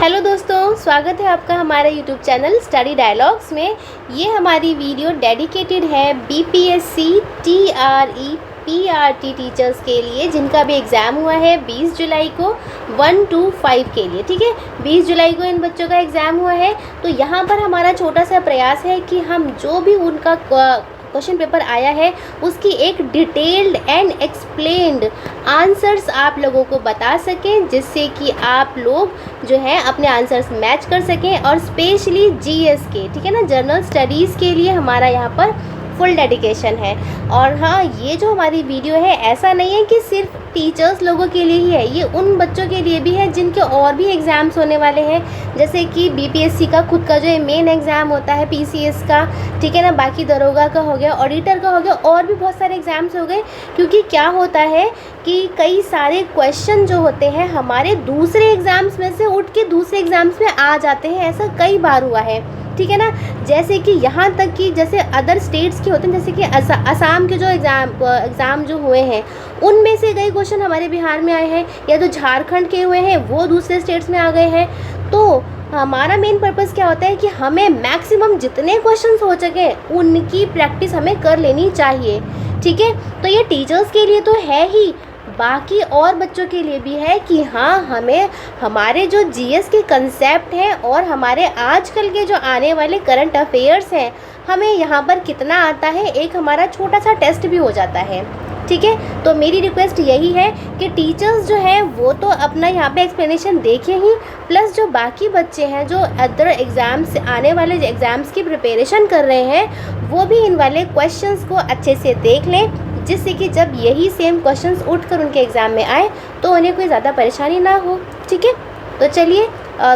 Hello दोस्तों, स्वागत है आपका हमारे यूट्यूब चैनल स्टडी डायलॉग्स में। ये हमारी वीडियो डेडिकेटेड है बीपीएससी टीआरई पीआरटी टीचर्स के लिए जिनका भी एग्ज़ाम हुआ है 20 जुलाई को 1 to 5 के लिए। ठीक है, 20 जुलाई को इन बच्चों का एग्ज़ाम हुआ है। तो यहाँ पर हमारा छोटा सा प्रयास है कि हम जो भी उनका क्वेश्चन पेपर आया है उसकी एक डिटेल्ड एंड एक्सप्लेन्ड आंसर्स आप लोगों को बता सकें, जिससे कि आप लोग जो है अपने आंसर्स मैच कर सकें। और स्पेशली जीएस के, ठीक है ना, जनरल स्टडीज़ के लिए हमारा यहाँ पर फुल डेडिकेशन है। और हाँ, ये जो हमारी वीडियो है ऐसा नहीं है कि सिर्फ टीचर्स लोगों के लिए ही है, ये उन बच्चों के लिए भी है जिनके और भी एग्ज़ाम्स होने वाले हैं, जैसे कि बीपीएससी का खुद का जो मेन एग्ज़ाम होता है पीसीएस का, ठीक है ना, बाकी दरोगा का हो गया, ऑडिटर का हो गया, और भी बहुत सारे एग्ज़ाम्स हो गए। क्योंकि क्या होता है कि कई सारे क्वेश्चन जो होते हैं हमारे दूसरे एग्ज़ाम्स में से उठ के दूसरे एग्ज़ाम्स में आ जाते हैं, ऐसा कई बार हुआ है, ठीक है ना। जैसे कि यहाँ तक कि जैसे अदर स्टेट्स के होते हैं, जैसे कि असम के जो एग्ज़ाम जो हुए हैं उनमें से कई क्वेश्चन हमारे बिहार में आए हैं, या जो झारखंड के हुए हैं वो दूसरे स्टेट्स में आ गए हैं। तो हमारा मेन पर्पज़ क्या होता है कि हमें मैक्सिमम जितने क्वेश्चंस हो सके उनकी प्रैक्टिस हमें कर लेनी चाहिए, ठीक है। तो ये टीचर्स के लिए तो है ही, बाकी और बच्चों के लिए भी है कि हाँ, हमें हमारे जो जीएस के कंसेप्ट हैं और हमारे आजकल के जो आने वाले करंट अफेयर्स हैं हमें यहाँ पर कितना आता है, एक हमारा छोटा सा टेस्ट भी हो जाता है, ठीक है। तो मेरी रिक्वेस्ट यही है कि टीचर्स जो हैं वो तो अपना यहाँ पे एक्सप्लेनेशन देखें ही, प्लस जो बाकी बच्चे हैं जो अदर एग्ज़ाम्स आने वाले एग्ज़ाम्स की प्रिपरेशन कर रहे हैं वो भी इन वाले क्वेश्चंस को अच्छे से देख लें, जिससे कि जब यही सेम क्वेश्चंस उठकर उनके एग्ज़ाम में आए तो उन्हें कोई ज़्यादा परेशानी ना हो, ठीक है। तो चलिए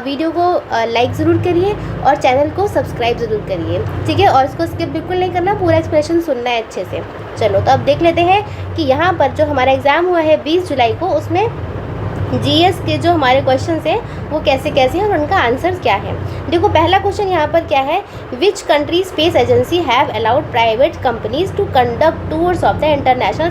वीडियो को लाइक ज़रूर करिए और चैनल को सब्सक्राइब ज़रूर करिए, ठीक है। और इसको स्किप बिल्कुल नहीं करना, पूरा एक्सप्लेनेशन सुनना है अच्छे से। चलो तो अब देख लेते हैं कि यहाँ पर जो हमारा एग्ज़ाम हुआ है 20 जुलाई को, उसमें जीएस के जो हमारे क्वेश्चंस हैं वो कैसे कैसे हैं और उनका आंसर क्या है। देखो, पहला क्वेश्चन यहाँ पर क्या है, which country space agency have allowed private companies to conduct tours of the international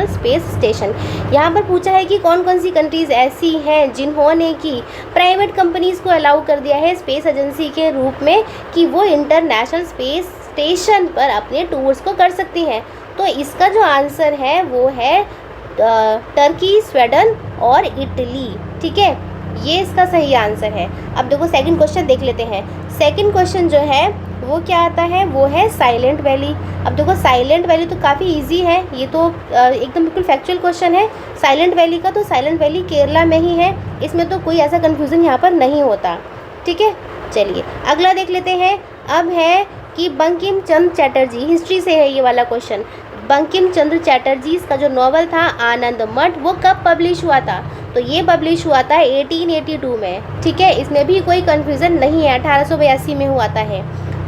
space station. यहाँ पर पूछा है कि कौन कौन सी कंट्रीज़ ऐसी हैं जिन्होंने कि प्राइवेट कंपनीज़ को अलाउ कर दिया है स्पेस एजेंसी के रूप में कि वो इंटरनेशनल स्पेस स्टेशन पर अपने टूर्स को कर सकती हैं। तो इसका जो आंसर है वो है टर्की, स्वीडन और इटली, ठीक है, ये इसका सही आंसर है। अब देखो सेकंड क्वेश्चन देख लेते हैं। सेकंड क्वेश्चन जो है वो क्या आता है, वो है साइलेंट वैली। अब देखो साइलेंट वैली तो काफ़ी इजी है, ये तो एकदम बिल्कुल फैक्चुअल क्वेश्चन है साइलेंट वैली का। तो साइलेंट वैली केरला में ही है, इसमें तो कोई ऐसा कन्फ्यूज़न यहाँ पर नहीं होता, ठीक है। चलिए अगला देख लेते हैं। अब है कि बंकिम चंद्र चटर्जी, हिस्ट्री से है ये वाला क्वेश्चन। बंकिम चंद्र चटर्जी का जो नॉवल था आनंद मठ, वो कब पब्लिश हुआ था? तो ये पब्लिश हुआ था 1882 में, ठीक है। इसमें भी कोई कन्फ्यूज़न नहीं है, 1882 में हुआ था है,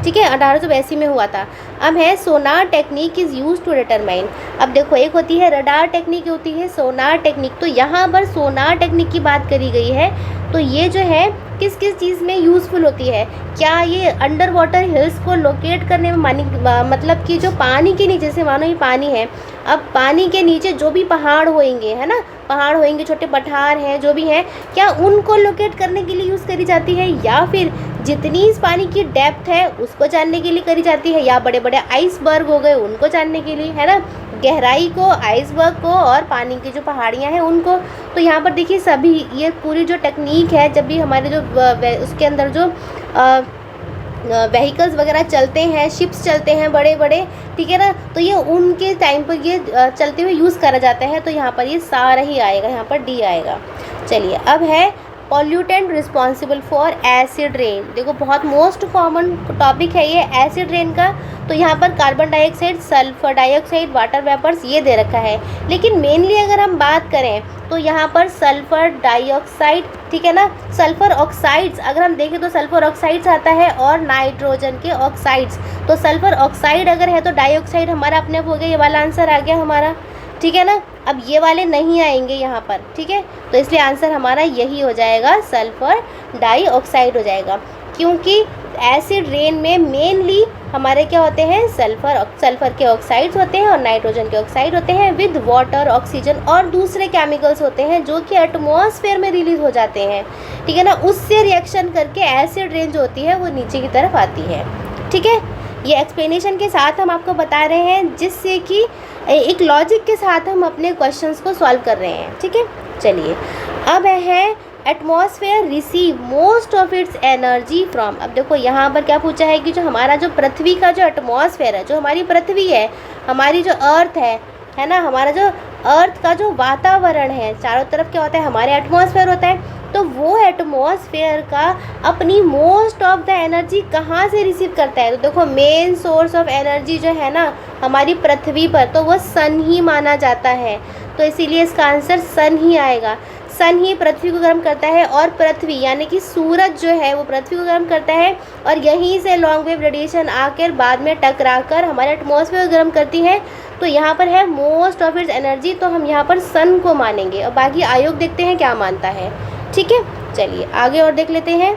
ठीक है, 1882 में हुआ था। अब है sonar technique is use to determine. अब देखो, एक होती है रडार टेक्निक, होती है सोनार टेक्निक। तो यहाँ पर सोनार टेक्निक की बात करी गई है। तो ये जो है किस किस चीज़ में यूज़फुल होती है? क्या ये अंडर वाटर हिल्स को लोकेट करने में मतलब कि जो पानी के नीचे, से मानो ये पानी है, अब पानी के नीचे जो भी पहाड़ होंगे, है ना, पहाड़ होंगे, छोटे पठार हैं, जो भी हैं, क्या उनको लोकेट करने के लिए यूज़ करी जाती है, या फिर जितनी इस पानी की डेप्थ है उसको जानने के लिए करी जाती है, या बड़े बड़े आइसबर्ग हो गए उनको जानने के लिए, है ना, गहराई को, आइसबर्ग को और पानी की जो पहाड़ियाँ हैं उनको। तो यहाँ पर देखिए सभी ये पूरी जो टेक्निक है, जब भी हमारे जो उसके अंदर जो व्हीकल्स वगैरह चलते हैं, शिप्स चलते हैं बड़े बड़े, ठीक है ना, तो ये उनके टाइम पर ये चलते हुए यूज़ करा जाता है। तो यहाँ पर ये सारा ही आएगा, यहाँ पर डी आएगा। चलिए अब है pollutant responsible for acid rain. देखो बहुत मोस्ट कॉमन टॉपिक है ये एसिड रेन का। तो यहाँ पर carbon dioxide, sulphur dioxide, water vapours ये दे रखा है, लेकिन मेनली अगर हम बात करें तो यहाँ पर सल्फर डाइऑक्साइड, ठीक है ना, सल्फर ऑक्साइड्स अगर हम देखें तो सल्फर ऑक्साइड्स आता है और नाइट्रोजन के ऑक्साइड्स। तो सल्फर ऑक्साइड अगर है तो डाइऑक्साइड हमारा अपने आप हो गया, ये वाला आंसर आ गया हमारा, ठीक है ना। अब ये वाले नहीं आएंगे यहाँ पर, ठीक है, तो इसलिए आंसर हमारा यही हो जाएगा, सल्फर डाइऑक्साइड हो जाएगा। क्योंकि एसिड रेन में मेनली हमारे क्या होते हैं, सल्फर के ऑक्साइड्स होते हैं और नाइट्रोजन के ऑक्साइड होते हैं विद वाटर, ऑक्सीजन और दूसरे केमिकल्स होते हैं जो कि एटमॉस्फेयर में रिलीज़ हो जाते हैं। ठीक है ना, उससे रिएक्शन करके एसिड रेंज होती है वो नीचे की तरफ आती है। ठीक है, ये एक्सप्लेनेशन के साथ हम आपको बता रहे हैं, जिससे कि एक लॉजिक के साथ हम अपने क्वेश्चंस को सॉल्व कर रहे हैं। ठीक है, चलिए अब है atmosphere receive most of its energy from. अब देखो यहाँ पर क्या पूछा है कि जो हमारा जो पृथ्वी का जो एटमॉस्फेयर है, जो हमारी पृथ्वी है, हमारी जो अर्थ है ना, हमारा जो अर्थ का जो वातावरण है, चारों तरफ क्या होता है, हमारे एटमॉस्फेयर होता है, तो वो एटमॉस्फेयर का अपनी मोस्ट ऑफ द एनर्जी कहाँ से रिसीव करता है। तो देखो मेन सोर्स ऑफ एनर्जी जो है ना हमारी पृथ्वी पर, तो वो सन ही माना जाता है, तो इसीलिए इसका आंसर सन ही आएगा। सन ही पृथ्वी को गर्म करता है, और पृथ्वी यानी कि सूरज जो है वो पृथ्वी को गर्म करता है, और यहीं से लॉन्ग वेव रेडिएशन आकर बाद में टकराकर हमारे एटमॉस्फेयर को गर्म करती है। तो यहाँ पर है मोस्ट ऑफ इट्स एनर्जी, तो हम यहाँ पर सन को मानेंगे, और बाकी आयोग देखते हैं क्या मानता है। ठीक है, चलिए आगे और देख लेते हैं।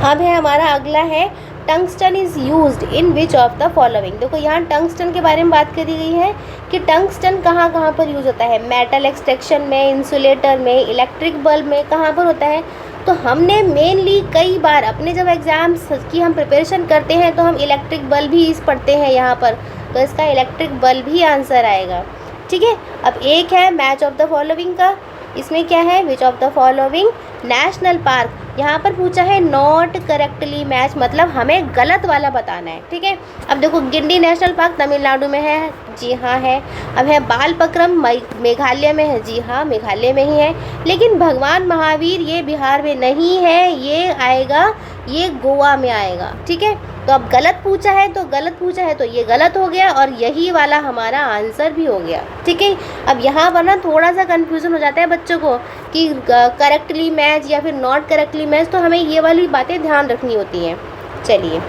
अब है हमारा अगला है tungsten is used in which of the following. देखो यहाँ टंगस्टन के बारे में बात करी गई है कि टंगस्टन कहाँ कहाँ पर यूज़ होता है, मेटल एक्सट्रैक्शन में, इंसुलेटर में, इलेक्ट्रिक बल्ब में, कहाँ पर होता है। तो हमने मेनली कई बार अपने जब एग्ज़ाम्स की हम प्रिपरेशन करते हैं तो हम इलेक्ट्रिक बल्ब ही पढ़ते हैं यहाँ पर, तो इसका इलेक्ट्रिक बल्ब ही आंसर आएगा। ठीक है, अब एक है मैच ऑफ द फॉलोइंग का, इसमें क्या है, which of the following national park. यहाँ पर पूछा है नॉट करेक्टली मैच, मतलब हमें गलत वाला बताना है। ठीक है, अब देखो गिंडी नेशनल पार्क तमिलनाडु में है, जी हाँ है। अब है बालपक्रम मेघालय में है, जी हाँ मेघालय में ही है। लेकिन भगवान महावीर ये बिहार में नहीं है, ये आएगा, ये गोवा में आएगा। ठीक है, तो अब गलत पूछा है तो ये गलत हो गया, और यही वाला हमारा आंसर भी हो गया। ठीक है, अब यहाँ पर ना थोड़ा सा कन्फ्यूज़न हो जाता है बच्चों को कि करेक्टली मैच या फिर नॉट करेक्टली मैच, तो हमें ये वाली बातें ध्यान रखनी होती हैं। चलिए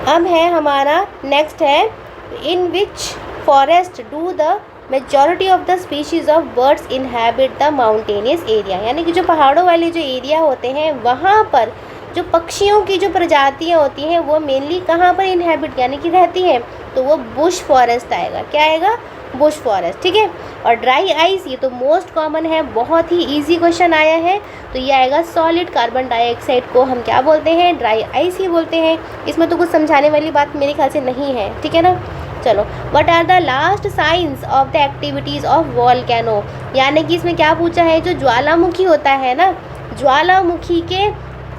अब है हमारा नेक्स्ट है in which forest do the majority of the species of birds inhabit the mountainous area. यानी कि जो पहाड़ों वाले जो एरिया होते हैं वहाँ पर जो पक्षियों की जो प्रजातियाँ होती हैं वो मेनली कहाँ पर इनहैबिट यानी कि रहती हैं, तो वो बुश फॉरेस्ट आएगा। क्या आएगा, बुश फॉरेस्ट। ठीक है, और ड्राई आइस ये तो मोस्ट कॉमन है, बहुत ही इजी क्वेश्चन आया है, तो ये आएगा सॉलिड कार्बन डाइऑक्साइड को हम क्या बोलते हैं, ड्राई आइस ही बोलते हैं। इसमें तो कुछ समझाने वाली बात मेरे ख्याल से नहीं है। ठीक है ना, चलो what are the last signs of the activities of volcano. यानी कि इसमें क्या पूछा है, जो ज्वालामुखी होता है ना, ज्वालामुखी के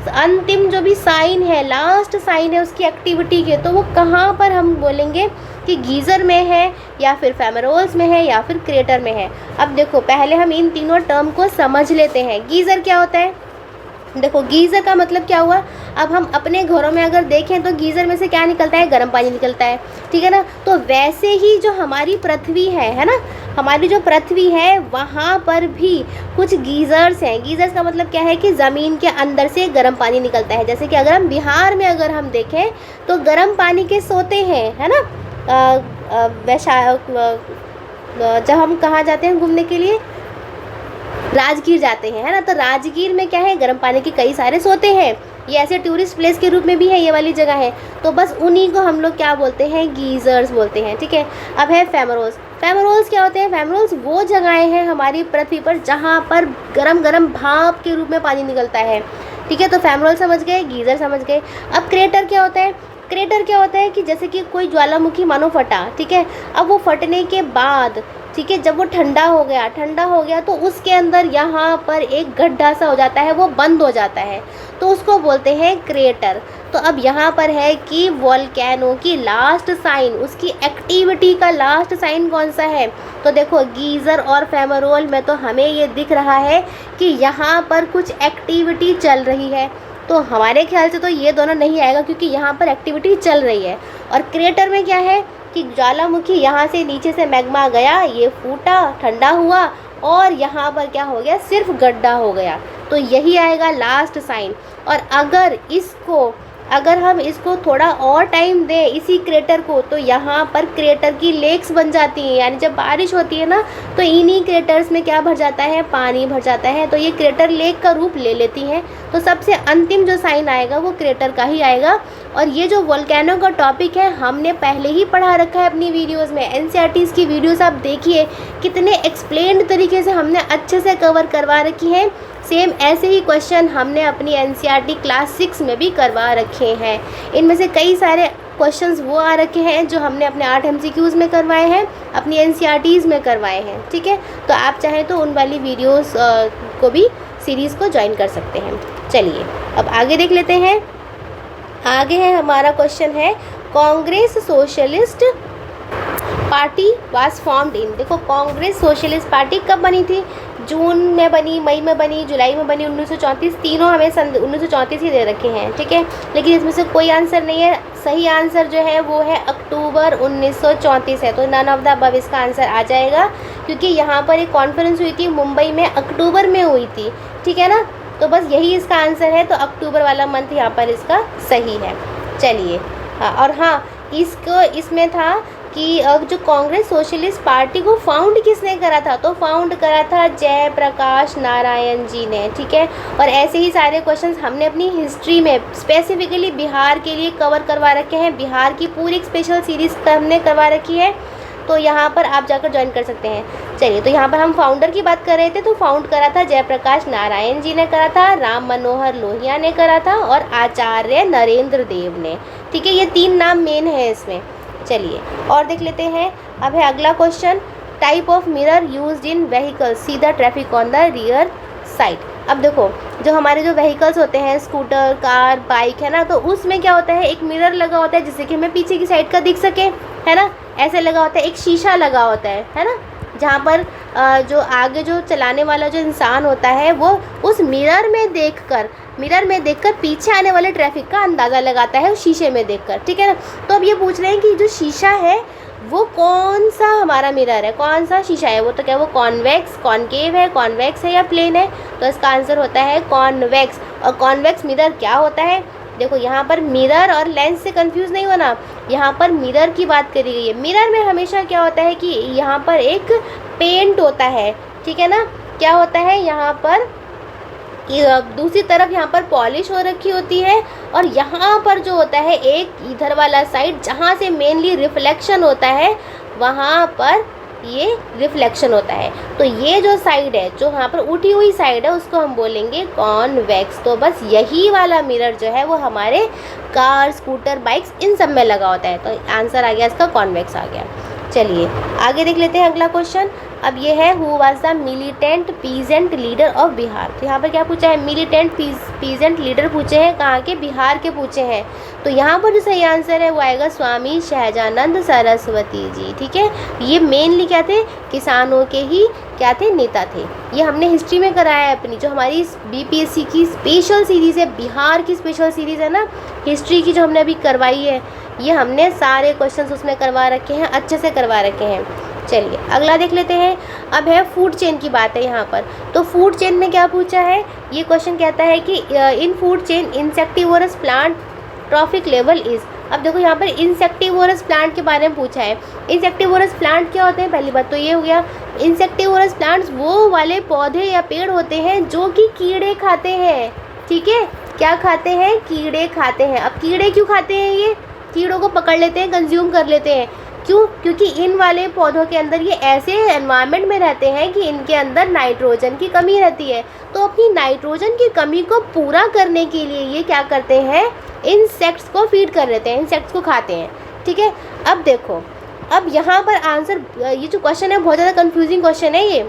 अंतिम जो भी साइन है, लास्ट साइन है उसकी एक्टिविटी के, तो वो कहाँ पर हम बोलेंगे कि गीज़र में है या फिर फेमरोल्स में है या फिर क्रेटर में है। अब देखो पहले हम इन तीनों टर्म को समझ लेते हैं। गीज़र क्या होता है, देखो गीज़र का मतलब क्या हुआ, अब हम अपने घरों में अगर देखें तो गीज़र में से क्या निकलता है, गर्म पानी निकलता है। ठीक है ना, तो वैसे ही जो हमारी पृथ्वी है ना, हमारी जो पृथ्वी है वहाँ पर भी कुछ गीज़र्स हैं। गीज़र्स का मतलब क्या है कि ज़मीन के अंदर से गर्म पानी निकलता है। जैसे कि अगर हम बिहार में अगर हम देखें तो गर्म पानी के सोते हैं, है ना, जब हम कहाँ जाते हैं घूमने के लिए, राजगीर जाते हैं, है ना, तो राजगीर में क्या है, गर्म पानी के कई सारे सोते हैं। ये ऐसे टूरिस्ट प्लेस के रूप में भी है, ये वाली जगह है, तो बस उन्हीं को हम लोग क्या बोलते हैं, गीज़र्स बोलते हैं। ठीक है, अब है फेमरोल्स। फेमरोल्स क्या होते हैं, फेमरोल्स वो जगहें हैं हमारी पृथ्वी पर जहाँ पर गरम गरम भाप के रूप में पानी निकलता है। ठीक है, तो फेमरोल समझ गए, गीज़र समझ गए। अब क्रेटर क्या होता है, क्रेटर क्या होता है कि जैसे कि कोई ज्वालामुखी मानो फटा, ठीक है, अब वो फटने के बाद, ठीक है, जब वो ठंडा हो गया तो उसके अंदर यहाँ पर एक गड्ढा सा हो जाता है, वो बंद हो जाता है, तो उसको बोलते हैं क्रेटर। तो अब यहाँ पर है कि वोल्केनो की लास्ट साइन, उसकी एक्टिविटी का लास्ट साइन कौन सा है, तो देखो गीज़र और फेमरोल में तो हमें ये दिख रहा है कि यहाँ पर कुछ एक्टिविटी चल रही है, तो हमारे ख्याल से तो ये दोनों नहीं आएगा क्योंकि यहाँ पर एक्टिविटी चल रही है। और क्रेटर में क्या है कि ज्वालामुखी यहाँ से नीचे से मैग्मा गया, ये फूटा, ठंडा हुआ और यहाँ पर क्या हो गया, सिर्फ गड्ढा हो गया, तो यही आएगा लास्ट साइन। और अगर हम इसको थोड़ा और टाइम दें इसी क्रेटर को, तो यहाँ पर क्रेटर की लेक्स बन जाती हैं, यानी जब बारिश होती है ना तो इन्हीं क्रेटर्स में क्या भर जाता है, पानी भर जाता है, तो ये क्रेटर लेक का रूप ले लेती हैं। तो सबसे अंतिम जो साइन आएगा वो क्रेटर का ही आएगा। और ये जो वोल्केनो का टॉपिक है हमने पहले ही पढ़ा रखा है अपनी वीडियोज़ में, NCERTs की वीडियोज़ आप देखिए कितने एक्सप्लेन्ड तरीके से हमने अच्छे से कवर करवा रखी हैं। सेम ऐसे ही क्वेश्चन हमने अपनी एनसीईआरटी क्लास 6 में भी करवा रखे हैं। इनमें से कई सारे क्वेश्चंस वो आ रखे हैं जो हमने अपने 8 एमसीक्यूज़ में करवाए हैं, अपनी एनसीईआरटीज़ में करवाए हैं, ठीक है। तो आप चाहें तो उन वाली वीडियोस को भी सीरीज़ को ज्वाइन कर सकते हैं। चलिए अब आगे देख लेते हैं। आगे है हमारा क्वेश्चन है, Congress socialist party was formed in. देखो, कांग्रेस सोशलिस्ट पार्टी कब बनी थी? जून में बनी, मई में बनी, जुलाई में बनी, 1934। तीनों हमें 1934 ही दे रखे हैं, ठीक है। लेकिन इसमें से कोई आंसर नहीं है। सही आंसर जो है वो है अक्टूबर 1934 है। तो नन ऑफ द अबव इसका आंसर आ जाएगा, क्योंकि यहाँ पर एक कॉन्फ्रेंस हुई थी मुंबई में, अक्टूबर में हुई थी, ठीक है ना। तो बस यही इसका आंसर है। तो अक्टूबर वाला मंथ यहाँ पर इसका सही है। चलिए, हाँ, और हाँ, इसमें था कि अब जो कांग्रेस सोशलिस्ट पार्टी को फाउंड किसने करा था? तो फाउंड करा था जयप्रकाश नारायण जी ने, ठीक है। और ऐसे ही सारे क्वेश्चंस हमने अपनी हिस्ट्री में स्पेसिफिकली बिहार के लिए कवर करवा रखे हैं। बिहार की पूरी स्पेशल सीरीज़ हमने करवा रखी है, तो यहाँ पर आप जाकर ज्वाइन कर सकते हैं। चलिए, तो यहाँ पर हम फाउंडर की बात कर रहे थे, तो फाउंड करा था जयप्रकाश नारायण जी ने करा था, राम मनोहर लोहिया ने करा था और आचार्य नरेंद्र देव ने, ठीक है। ये 3 नाम मेन है इसमें। चलिए और देख लेते हैं। अब है अगला question, type of mirror used in vehicles see the traffic on the rear side. अब देखो, जो हमारे जो व्हीकल्स होते हैं, स्कूटर, कार, बाइक, है ना, तो उसमें क्या होता है, एक मिरर लगा होता है जिससे कि हमें पीछे की साइड का दिख सके, है ना। ऐसे लगा होता है, एक शीशा लगा होता है ना, जहाँ पर जो आगे जो चलाने वाला जो इंसान होता है वो उस मिरर में देखकर पीछे आने वाले ट्रैफिक का अंदाज़ा लगाता है उस शीशे में देखकर, ठीक है ना। तो अब ये पूछ रहे हैं कि जो शीशा है वो कौन सा हमारा मिरर है, कौन सा शीशा है वो? तो क्या वो कॉन्वेक्स, कॉनकेव है, कॉन्वेक्स है या प्लेन है? तो इसका आंसर होता है कॉन्वेक्स। और कॉन्वेक्स मिरर क्या होता है? देखो, यहाँ पर मिरर और लेंस से कंफ्यूज नहीं होना, यहाँ पर मिरर की बात करी गई है। मिरर में हमेशा क्या होता है कि यहाँ पर एक पेंट होता है, ठीक है ना। क्या होता है यहाँ पर, दूसरी तरफ यहाँ पर पॉलिश हो रखी होती है, और यहाँ पर जो होता है एक इधर वाला साइड जहाँ से मेनली रिफ्लेक्शन होता है, वहाँ पर ये रिफ्लेक्शन होता है। तो ये जो साइड है, जो यहाँ पर उठी हुई साइड है, उसको हम बोलेंगे कॉन्वेक्स। तो बस यही वाला मिरर जो है वो हमारे कार, स्कूटर, बाइक्स, इन सब में लगा होता है। तो आंसर आ गया इसका, कॉन्वेक्स आ गया। चलिए आगे देख लेते हैं अगला क्वेश्चन। अब ये है, who was the militant peasant leader of Bihar. तो यहाँ पर क्या पूछा है? मिलिटेंट पीजेंट लीडर पूछे हैं, कहाँ के? बिहार के पूछे हैं। तो यहाँ पर जो सही आंसर है वो आएगा स्वामी सहजानंद सरस्वती जी, ठीक है। ये मेनली क्या थे? किसानों के ही क्या थे? नेता थे। ये हमने हिस्ट्री में कराया है अपनी, जो हमारी बीपीएससी की स्पेशल सीरीज़ है, बिहार की स्पेशल सीरीज़ है ना हिस्ट्री की, जो हमने अभी करवाई है, ये हमने सारे क्वेश्चंस उसमें करवा रखे हैं, अच्छे से करवा रखे हैं। चलिए अगला देख लेते हैं। अब है फूड चेन की बात है यहाँ पर। तो फूड चेन में क्या पूछा है? ये क्वेश्चन कहता है कि इन food chain insectivorous plant trophic level is. अब देखो, यहाँ पर इंसेक्टिवोरस प्लांट के बारे में पूछा है। इंसेक्टिवोरस प्लांट क्या होते हैं? पहली बात तो ये हो गया, इंसेक्टिवोरस प्लांट्स वो वाले पौधे या पेड़ होते हैं जो कि कीड़े खाते हैं, ठीक है। क्या खाते हैं? कीड़े खाते हैं। अब कीड़े क्यों खाते हैं? ये कीड़ों को पकड़ लेते हैं, कंज्यूम कर लेते हैं। क्यों? क्योंकि इन वाले पौधों के अंदर ये ऐसे एनवायरनमेंट में रहते हैं कि इनके अंदर नाइट्रोजन की कमी रहती है। तो अपनी नाइट्रोजन की कमी को पूरा करने के लिए ये क्या करते हैं? इंसेक्ट्स को फीड कर लेते हैं, इंसेक्ट्स को खाते हैं, ठीक है। अब देखो, अब यहाँ पर आंसर, ये जो क्वेश्चन है बहुत ज़्यादा कंफ्यूजिंग क्वेश्चन है ये।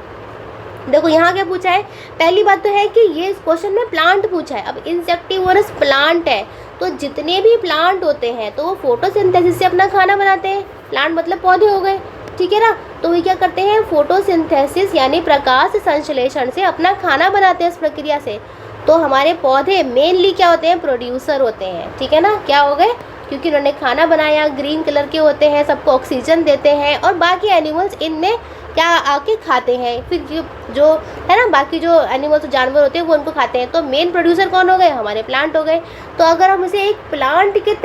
देखो यहाँ क्या पूछा है? पहली बात तो है कि ये इस क्वेश्चन में प्लांट पूछा है। अब इंसेक्टिवोरस प्लांट है, तो जितने भी प्लांट होते हैं तो वो फोटोसिंथेसिस से अपना खाना बनाते हैं। प्लांट मतलब पौधे हो गए, ठीक है ना। तो ये क्या करते हैं? फोटोसिंथेसिस यानी प्रकाश संश्लेषण से अपना खाना बनाते हैं इस प्रक्रिया से। तो हमारे पौधे मेनली क्या होते हैं? प्रोड्यूसर होते हैं, ठीक है ना। क्या हो गए? क्योंकि उन्होंने खाना बनाया, ग्रीन कलर के होते हैं, सबको ऑक्सीजन देते हैं, और बाकी एनिमल्स इनमें क्या आके खाते हैं। फिर जो है ना, बाकी जो एनिमल्स, जानवर होते हैं वो उनको खाते हैं। तो मेन प्रोड्यूसर कौन हो गए? हमारे प्लांट हो गए। तो अगर हम इसे एक प्लांट के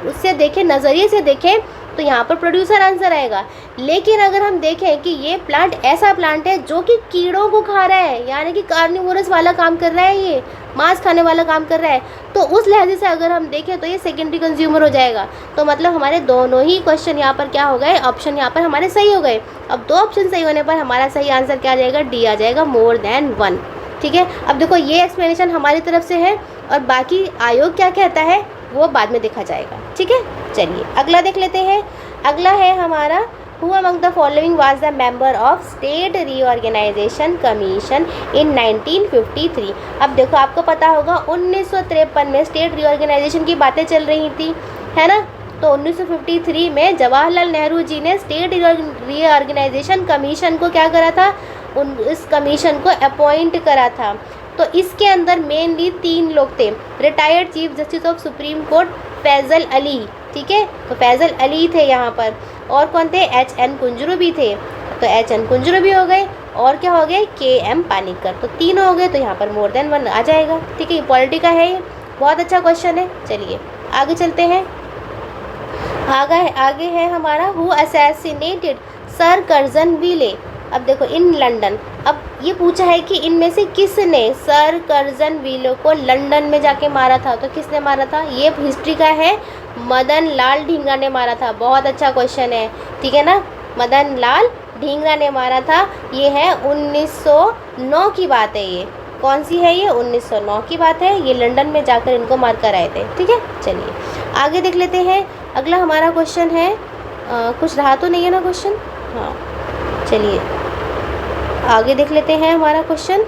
उससे देखें, नज़रिए से देखें, तो यहाँ पर प्रोड्यूसर आंसर आएगा। लेकिन अगर हम देखें कि ये प्लांट ऐसा प्लांट है जो कि कीड़ों को खा रहा है, यानी कि कार्निवोरस वाला काम कर रहा है, ये मांस खाने वाला काम कर रहा है, तो उस लिहाजे से अगर हम देखें तो ये सेकेंडरी कंज्यूमर हो जाएगा। तो मतलब हमारे दोनों ही क्वेश्चन यहाँ पर क्या हो गए? ऑप्शन यहाँ पर हमारे सही हो गए। अब 2 ऑप्शन सही होने पर हमारा सही आंसर क्या आ जाएगा? डी आ जाएगा, मोर देन 1, ठीक है। अब देखो ये एक्सप्लेनेशन हमारी तरफ से है और बाकी आयोग क्या कहता है वो बाद में देखा जाएगा, ठीक है। चलिए अगला देख लेते हैं। अगला है हमारा who among the following was the member of state reorganisation commission in 1953। अब देखो आपको पता होगा 1953 में स्टेट रीऑर्गेनाइजेशन की बातें चल रही थी, है ना। तो 1953 में जवाहरलाल नेहरू जी ने स्टेट रीऑर्गेनाइजेशन कमीशन को क्या करा था, इस कमीशन को अपॉइंट करा था। तो इसके अंदर मेनली 3 लोग थे, retired chief justice of supreme court Fazal Ali, ठीक है। तो फैज़ल अली थे यहाँ पर, और कौन थे, HN कुंजरू भी थे। तो HN कुंजरू भी हो गए, और क्या हो गए, KM पानिक्कर। तो 3 हो गए, तो यहाँ पर मोर देन 1 आ जाएगा, ठीक है। पॉलिटी का है ये, बहुत अच्छा क्वेश्चन है। चलिए आगे चलते हैं। आगे है हमारा हु असैसिनेटेड सर कर्जन विले। अब देखो इन लंदन, अब ये पूछा है कि इनमें से किसने सर कर्जन विले को लंदन में जाके मारा था। तो किसने मारा था, ये हिस्ट्री का है, मदन लाल ढींगरा ने मारा था। बहुत अच्छा क्वेश्चन है, ठीक है ना। मदन लाल ढींगरा ने मारा था। ये है 1909 की बात है। ये कौन सी है, ये 1909 की बात है। ये लंदन में जाकर इनको मार कर आए थे, ठीक है। चलिए आगे देख लेते हैं। अगला हमारा क्वेश्चन है, कुछ रहा तो नहीं है ना क्वेश्चन, हाँ चलिए आगे देख लेते हैं हमारा क्वेश्चन।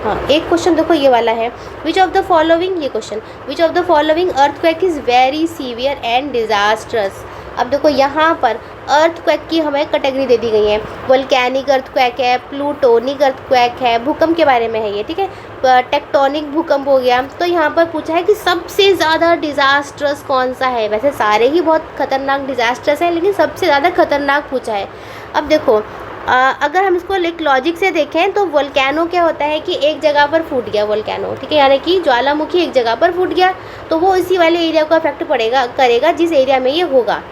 हाँ एक क्वेश्चन देखो ये वाला है, विच ऑफ द फॉलोइंग, ये question, which of the following earthquake is very severe and disastrous. अब देखो यहाँ पर अर्थक्वेक की हमें कैटेगरी दे दी गई है, वोल्केनिक अर्थक्वेक है, प्लूटोनिक अर्थक्वेक है, भूकंप के बारे में है ये, ठीक है। टेक्टोनिक भूकंप हो गया। तो यहाँ पर पूछा है कि सबसे ज़्यादा डिजास्ट्रस कौन सा है। वैसे सारे ही बहुत खतरनाक डिजास्ट्रस हैं, लेकिन सबसे ज़्यादा खतरनाक पूछा है। अब देखो अगर हम इसको एक लॉजिक से देखें तो वोल्केनो क्या होता है कि एक जगह पर फूट गया वोल्केनो, ठीक है, यानी कि ज्वालामुखी एक जगह पर फूट गया तो वो इसी वाले एरिया को अफेक्ट करेगा जिस एरिया में ये होगा।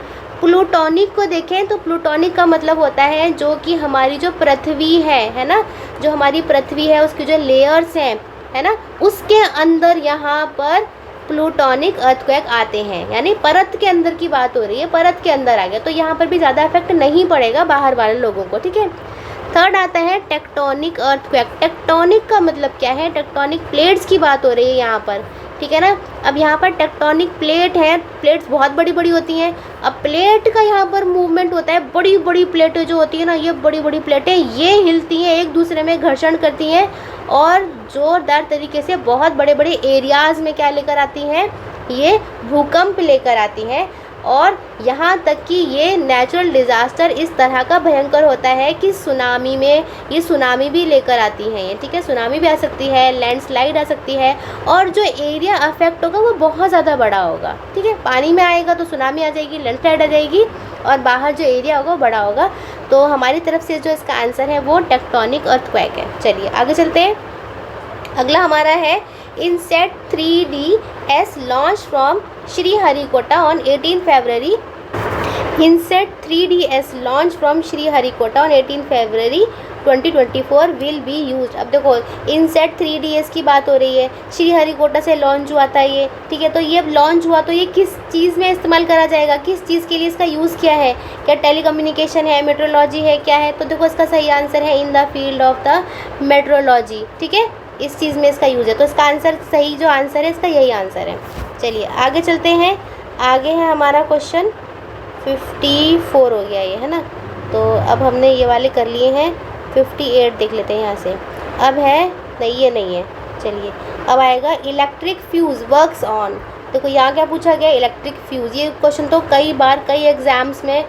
प्लूटोनिक को देखें तो प्लूटोनिक का मतलब होता है जो कि हमारी जो पृथ्वी है ना, जो हमारी पृथ्वी है उसकी जो लेयर्स हैं, है ना, उसके अंदर यहाँ पर प्लूटोनिक अर्थक्वेक आते हैं, यानी परत के अंदर की बात हो रही है, परत के अंदर आ गया तो यहाँ पर भी ज़्यादा इफेक्ट नहीं पड़ेगा बाहर वाले लोगों को, ठीक है। थर्ड आता है टेक्टोनिक अर्थक्वेक। टेक्टोनिक का मतलब क्या है, टेक्टोनिक प्लेट्स की बात हो रही है यहाँ पर, ठीक है ना। अब यहाँ पर टेक्टोनिक प्लेट है, प्लेट्स बहुत बड़ी बड़ी होती हैं। अब प्लेट का यहाँ पर मूवमेंट होता है, बड़ी बड़ी प्लेटें जो होती है ना, ये बड़ी बड़ी प्लेटें ये हिलती हैं, एक दूसरे में घर्षण करती हैं और ज़ोरदार तरीके से बहुत बड़े बड़े एरियाज़ में क्या लेकर आती हैं, ये भूकंप लेकर आती हैं। और यहाँ तक कि ये नेचुरल डिज़ास्टर इस तरह का भयंकर होता है कि सुनामी में ये सुनामी भी लेकर आती हैं ये, ठीक है। सुनामी भी आ सकती है, लैंडस्लाइड आ सकती है और जो एरिया अफेक्ट होगा वो बहुत ज़्यादा बड़ा होगा, ठीक है। पानी में आएगा तो सुनामी आ जाएगी, लैंडस्लाइड आ जाएगी और बाहर जो एरिया होगा वो बड़ा होगा। तो हमारी तरफ से जो इसका आंसर है वो टेक्टोनिक अर्थक्वेक है। चलिए आगे चलते हैं। अगला हमारा है INSAT 3DS launch from Sriharikota on 18 February. INSAT 3DS launch from Sriharikota on 18 February 2024 will be use. अब देखो इनसेट 3DS की बात हो रही है, श्रीहरिकोटा से लॉन्च हुआ था ये, ठीक है। तो ये लॉन्च हुआ तो ये किस चीज़ में इस्तेमाल करा जाएगा, किस चीज़ के लिए इसका यूज़ किया है, क्या टेलीकम्युनिकेशन है, मेट्रोलॉजी है, क्या है। तो देखो इसका सही आंसर है in the field of the metrology, ठीक है, इस चीज़ में इसका यूज़ है। तो इसका आंसर सही जो आंसर है इसका यही आंसर है। चलिए आगे चलते हैं। आगे है हमारा क्वेश्चन 54 हो गया ये, है ना। तो अब हमने ये वाले कर लिए हैं, 58 देख लेते हैं यहाँ से। अब है नहीं, ये नहीं है। चलिए अब आएगा इलेक्ट्रिक फ्यूज़ वर्क्स ऑन। देखो यहाँ क्या पूछा गया, इलेक्ट्रिक फ्यूज़। ये क्वेश्चन तो कई बार कई एग्ज़ाम्स में,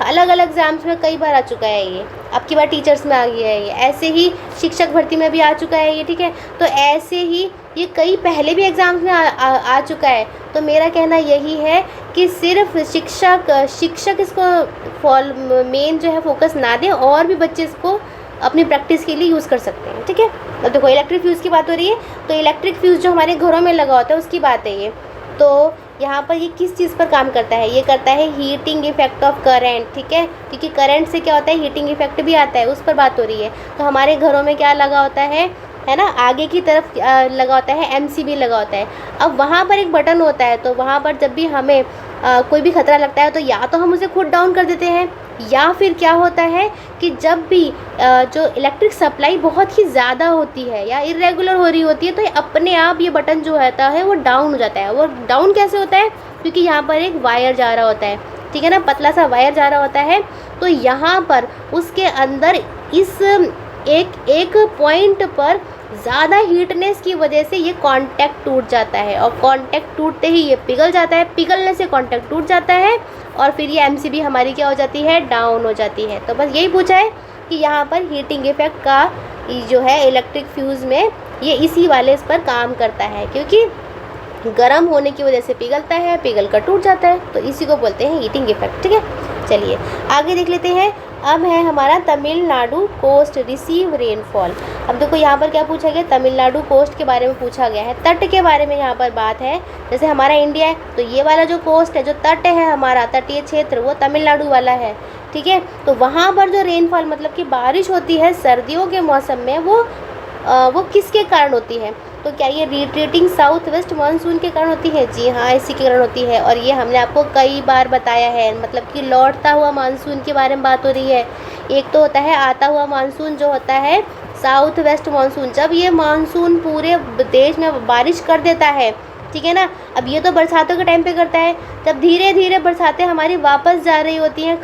अलग अलग एग्ज़ाम्स में कई बार आ चुका है ये, अब की बार टीचर्स में आ गया है ये, ऐसे ही शिक्षक भर्ती में भी आ चुका है ये, ठीक है। तो ऐसे ही ये कई पहले भी एग्ज़ाम्स में आ चुका है। तो मेरा कहना यही है कि सिर्फ शिक्षक इसको मेन जो है फोकस ना दें और भी बच्चे इसको अपनी प्रैक्टिस के लिए यूज़ कर सकते हैं, ठीक है। अब देखो इलेक्ट्रिक फ्यूज़ की बात हो रही है, तो इलेक्ट्रिक फ्यूज़ जो हमारे घरों में लगा होता है उसकी बात है ये। तो यहाँ पर ये किस चीज़ पर काम करता है, ये करता है हीटिंग इफेक्ट ऑफ करंट, ठीक है, क्योंकि करंट से क्या होता है, हीटिंग इफेक्ट भी आता है, उस पर बात हो रही है। तो हमारे घरों में क्या लगा होता है ना, आगे की तरफ लगा होता है MCB लगा होता है। अब वहाँ पर एक बटन होता है, तो वहाँ पर जब भी हमें कोई भी खतरा लगता है तो या तो हम उसे खुद डाउन कर देते हैं, या फिर क्या होता है कि जब भी जो इलेक्ट्रिक सप्लाई बहुत ही ज़्यादा होती है या इरेगुलर हो रही होती है तो ये अपने आप ये बटन जो होता है वो डाउन हो जाता है। वो डाउन कैसे होता है? क्योंकि यहाँ पर एक वायर जा रहा होता है, ठीक है ना, पतला सा वायर जा रहा होता है। तो यहाँ पर उसके अंदर इस एक पॉइंट पर ज़्यादा हीटनेस की वजह से ये कांटेक्ट टूट जाता है, और कांटेक्ट टूटते ही ये पिघल जाता है, पिघलने से कांटेक्ट टूट जाता है, और फिर ये एमसीबी हमारी क्या हो जाती है? डाउन हो जाती है। तो बस यही पूछा है कि यहाँ पर हीटिंग इफेक्ट का जो है इलेक्ट्रिक फ्यूज़ में ये इसी वाले इस पर काम करता है, क्योंकि गर्म होने की वजह से पिघलता है, पिघल कर टूट जाता है, तो इसी को बोलते हैं हीटिंग इफेक्ट। ठीक है, चलिए आगे देख लेते हैं। अब है हमारा तमिलनाडु कोस्ट रिसीव रेनफॉल। अब देखो यहाँ पर क्या पूछा गया? तमिलनाडु कोस्ट के बारे में पूछा गया है, तट के बारे में यहाँ पर बात है। जैसे हमारा इंडिया है तो ये वाला जो कोस्ट है, जो तट है हमारा तटीय क्षेत्र, वो तमिलनाडु वाला है। ठीक है, तो वहाँ पर जो रेनफॉल मतलब कि बारिश होती है सर्दियों के मौसम में, वो किसके कारण होती है? तो क्या ये रिट्रीटिंग साउथ वेस्ट मानसून के कारण होती है? जी हाँ, इसी के कारण होती है, और ये हमने आपको कई बार बताया है। मतलब कि लौटता हुआ मानसून के बारे में बात हो रही है। एक तो होता है आता हुआ मानसून जो होता है साउथ वेस्ट मानसून, जब ये मानसून पूरे देश में बारिश कर देता है, ठीक है ना। अब ये तो बरसातों के टाइम पे करता है, जब धीरे धीरे बरसातें हमारी वापस जा रही होती हैं,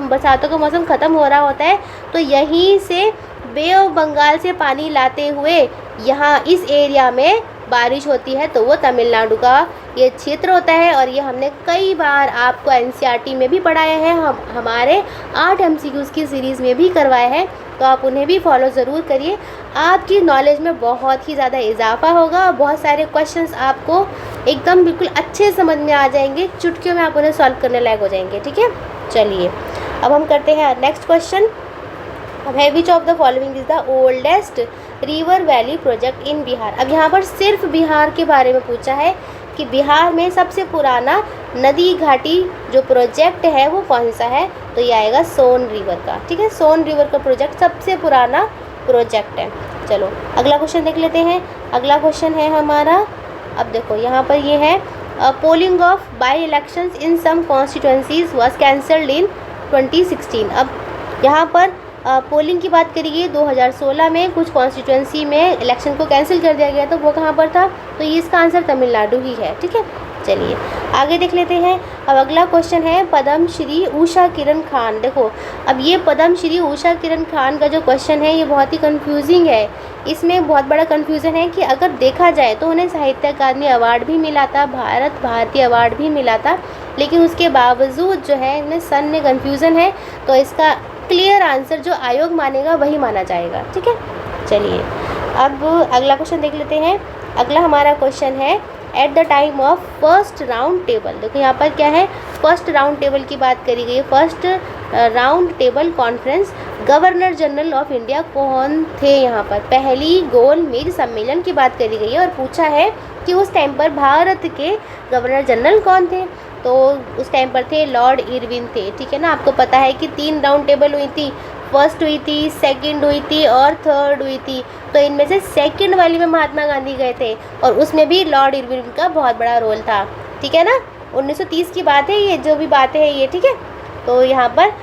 बरसातों का मौसम ख़त्म हो रहा होता है, तो यहीं से बे ऑफ बंगाल से पानी लाते हुए यहाँ इस एरिया में बारिश होती है, तो वो तमिलनाडु का ये क्षेत्र होता है। और ये हमने कई बार आपको एनसीईआरटी में भी पढ़ाया है, हम हमारे 8 एमसीक्यूज़ की सीरीज़ में भी करवाए हैं, तो आप उन्हें भी फॉलो ज़रूर करिए। आपकी नॉलेज में बहुत ही ज़्यादा इजाफा होगा और बहुत सारे क्वेश्चंस आपको एकदम बिल्कुल अच्छे समझ में आ जाएंगे, चुटकियों में आप उन्हें सॉल्व करने लायक हो जाएंगे। ठीक है, चलिए अब हम करते हैं नेक्स्ट क्वेश्चन। अब है which of the following is the oldest river valley project in Bihar. अब यहाँ पर सिर्फ बिहार के बारे में पूछा है कि बिहार में सबसे पुराना नदी घाटी जो प्रोजेक्ट है वो कौन सा है? तो ये आएगा सोन रिवर का। ठीक है, सोन रिवर का प्रोजेक्ट सबसे पुराना प्रोजेक्ट है। चलो अगला क्वेश्चन देख लेते हैं। अगला क्वेश्चन है हमारा, अब देखो यहाँ पर ये है polling of by elections in some constituencies was cancelled in 2016। अब यहाँ पर पोलिंग की बात करी गई 2016 में कुछ कॉन्स्टिट्यूंसी में इलेक्शन को कैंसिल कर दिया गया, तो वो कहाँ पर था? तो ये इसका आंसर तमिलनाडु ही है। ठीक है, चलिए आगे देख लेते हैं। अब अगला क्वेश्चन है पद्म श्री उषा किरण खान। देखो अब ये पद्म श्री उषा किरण खान का जो क्वेश्चन है ये बहुत ही कंफ्यूजिंग है। इसमें बहुत बड़ा कंफ्यूजन है कि अगर देखा जाए तो उन्हें साहित्य अकादमी अवार्ड भी मिला था, भारत भारती अवार्ड भी मिला था, लेकिन उसके बावजूद जो है इनमें सन में कन्फ्यूज़न है, तो इसका क्लियर आंसर जो आयोग मानेगा वही माना जाएगा। ठीक है, चलिए अब अगला क्वेश्चन देख लेते हैं। अगला हमारा क्वेश्चन है at the time of first round table. देखो यहाँ पर क्या है, फर्स्ट राउंड टेबल की बात करी गई है। First round table conference governor general of India कौन थे? यहाँ पर पहली गोल मेज सम्मेलन की बात करी गई है और पूछा है कि उस टाइम पर भारत के गवर्नर जनरल कौन थे? तो उस टाइम पर थे लॉर्ड इरविन थे। ठीक है ना, आपको पता है कि 3 राउंड टेबल हुई थी, फर्स्ट हुई थी, सेकंड हुई थी और थर्ड हुई थी। तो इनमें से सेकंड वाली में महात्मा गांधी गए थे और उसमें भी लॉर्ड इरविन का बहुत बड़ा रोल था। ठीक है ना, 1930 की बात है ये, जो भी बातें हैं ये। ठीक है, तो यहाँ पर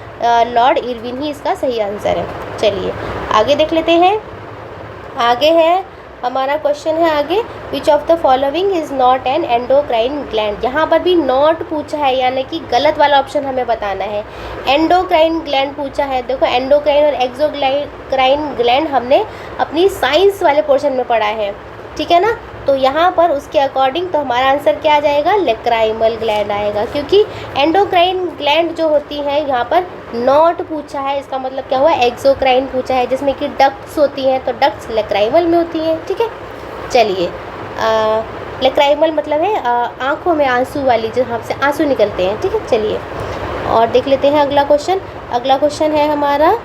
लॉर्ड इरविन ही इसका सही आंसर है। चलिए आगे देख लेते हैं। आगे है हमारा क्वेश्चन है आगे, विच of the following is not an endocrine gland. यहाँ पर भी नॉट पूछा है, यानी कि गलत वाला ऑप्शन हमें बताना है। एंडोक्राइन ग्लैंड पूछा है। देखो एंडोक्राइन और एक्सोक्राइन ग्लैंड हमने अपनी साइंस वाले पोर्शन में पढ़ा है, ठीक है ना। तो यहाँ पर उसके अकॉर्डिंग तो हमारा आंसर क्या आ जाएगा? लेक्राइमल ग्लैंड आएगा, क्योंकि एंडोक्राइन ग्लैंड जो होती है यहाँ पर नॉट पूछा है, इसका मतलब क्या हुआ? एक्सोक्राइन पूछा है, जिसमें कि डक्ट्स होती हैं, तो डक्ट्स लेक्राइमल में होती हैं। ठीक है, चलिए लेक्राइमल मतलब है आँखों में आंसू वाली, जो हमसे आंसू निकलते हैं। ठीक है, चलिए और देख लेते हैं अगला क्वेश्चन। अगला क्वेश्चन है हमारा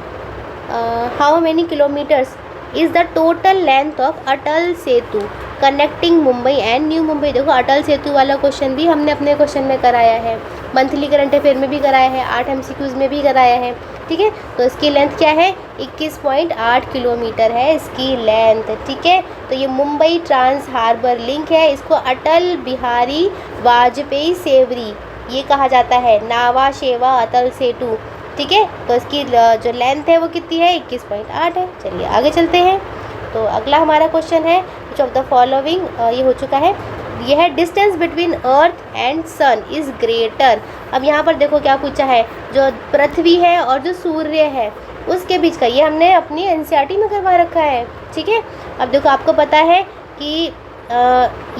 how many kilometres is the total length of Atal Setu connecting Mumbai and new Mumbai. देखो अटल सेतु वाला क्वेश्चन भी हमने अपने क्वेश्चन में कराया है, मंथली करंट अफेयर में भी कराया है, 8 एमसीक्यूज़ में भी कराया है। ठीक है, तो इसकी लेंथ क्या है? 21.8 किलोमीटर है इसकी लेंथ। ठीक है, तो ये मुंबई ट्रांस हार्बर लिंक है, इसको अटल बिहारी वाजपेयी सेवरी ये कहा जाता है नावा शेवा अतल सेतु। ठीक है, तो इसकी जो लेंथ है वो कितनी है, 21.8 है। चलिए आगे चलते हैं। तो अगला हमारा क्वेश्चन है विच ऑफ द फॉलोइंग, ये हो चुका है, ये है distance between earth and sun is greater. अब यहाँ पर देखो क्या पूछा है, जो पृथ्वी है और जो सूर्य है उसके बीच का, ये हमने अपनी एनसीईआरटी में करवा रखा है। ठीक है, अब देखो आपको पता है कि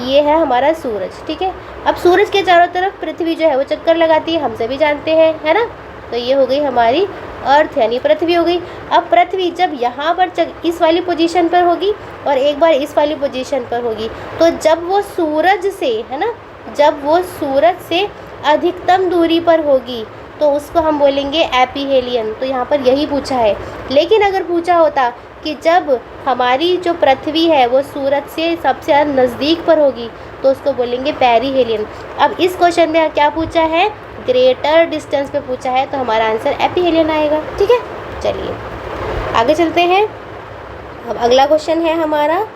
ये है हमारा सूरज। ठीक है, अब सूरज के चारों तरफ पृथ्वी जो है वो चक्कर लगाती है, हम सभी जानते हैं, है ना। तो ये हो गई हमारी अर्थ यानी पृथ्वी हो गई। अब पृथ्वी जब यहाँ पर इस वाली पोजीशन पर होगी और एक बार इस वाली पोजीशन पर होगी, तो जब वो सूरज से, है ना, जब वो सूरज से अधिकतम दूरी पर होगी तो उसको हम बोलेंगे एपिहेलियन। तो यहाँ पर यही पूछा है। लेकिन अगर पूछा होता कि जब हमारी जो पृथ्वी है वो सूरज से सबसे ज़्यादा नज़दीक पर होगी तो उसको बोलेंगे पेरीहेलियन। अब इस क्वेश्चन में क्या पूछा है, ग्रेटर डिस्टेंस पे पूछा है, तो हमारा आंसर एपिहेलियन आएगा। ठीक है, चलिए आगे चलते हैं। अब अगला क्वेश्चन है हमारा,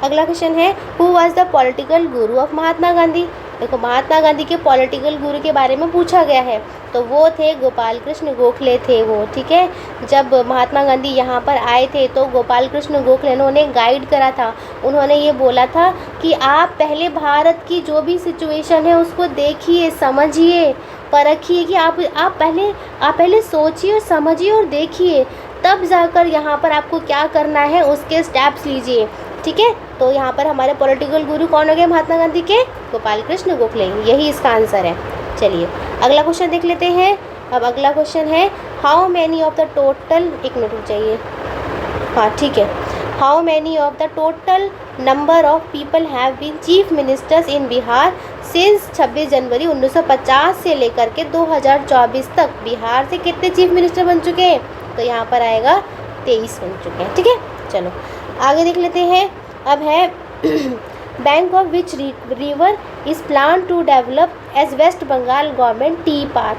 अगला क्वेश्चन है who was the political Guru of Mahatma Gandhi. देखो महात्मा गांधी के पॉलिटिकल गुरु के बारे में पूछा गया है, तो वो थे गोपाल कृष्ण गोखले थे वो। ठीक है, जब महात्मा गांधी यहाँ पर आए थे तो गोपाल कृष्ण गोखले ने उन्हें गाइड करा था। उन्होंने ये बोला था कि आप पहले भारत की जो भी सिचुएशन है उसको देखिए, समझिए, परखिए कि आप पहले सोचिए और समझिए और देखिए, तब जाकर यहाँ पर आपको क्या करना है उसके स्टेप्स लीजिए। ठीक है, तो यहाँ पर हमारे पॉलिटिकल गुरु कौन हो गए महात्मा गांधी के, गोपाल कृष्ण गोखले, यही इसका आंसर है। चलिए अगला क्वेश्चन देख लेते हैं। अब अगला क्वेश्चन है how many of the total, एक मिनट रुक जाइए, हाँ ठीक है, how many of the total number of people have been chief ministers in Bihar since 26 January 1950 से लेकर के 2024 तक बिहार से कितने चीफ मिनिस्टर बन चुके हैं, तो यहाँ पर आएगा 23 बन चुके हैं। ठीक है, चलो आगे देख लेते हैं। अब है bank of which river is plan to develop as West Bengal government tea park.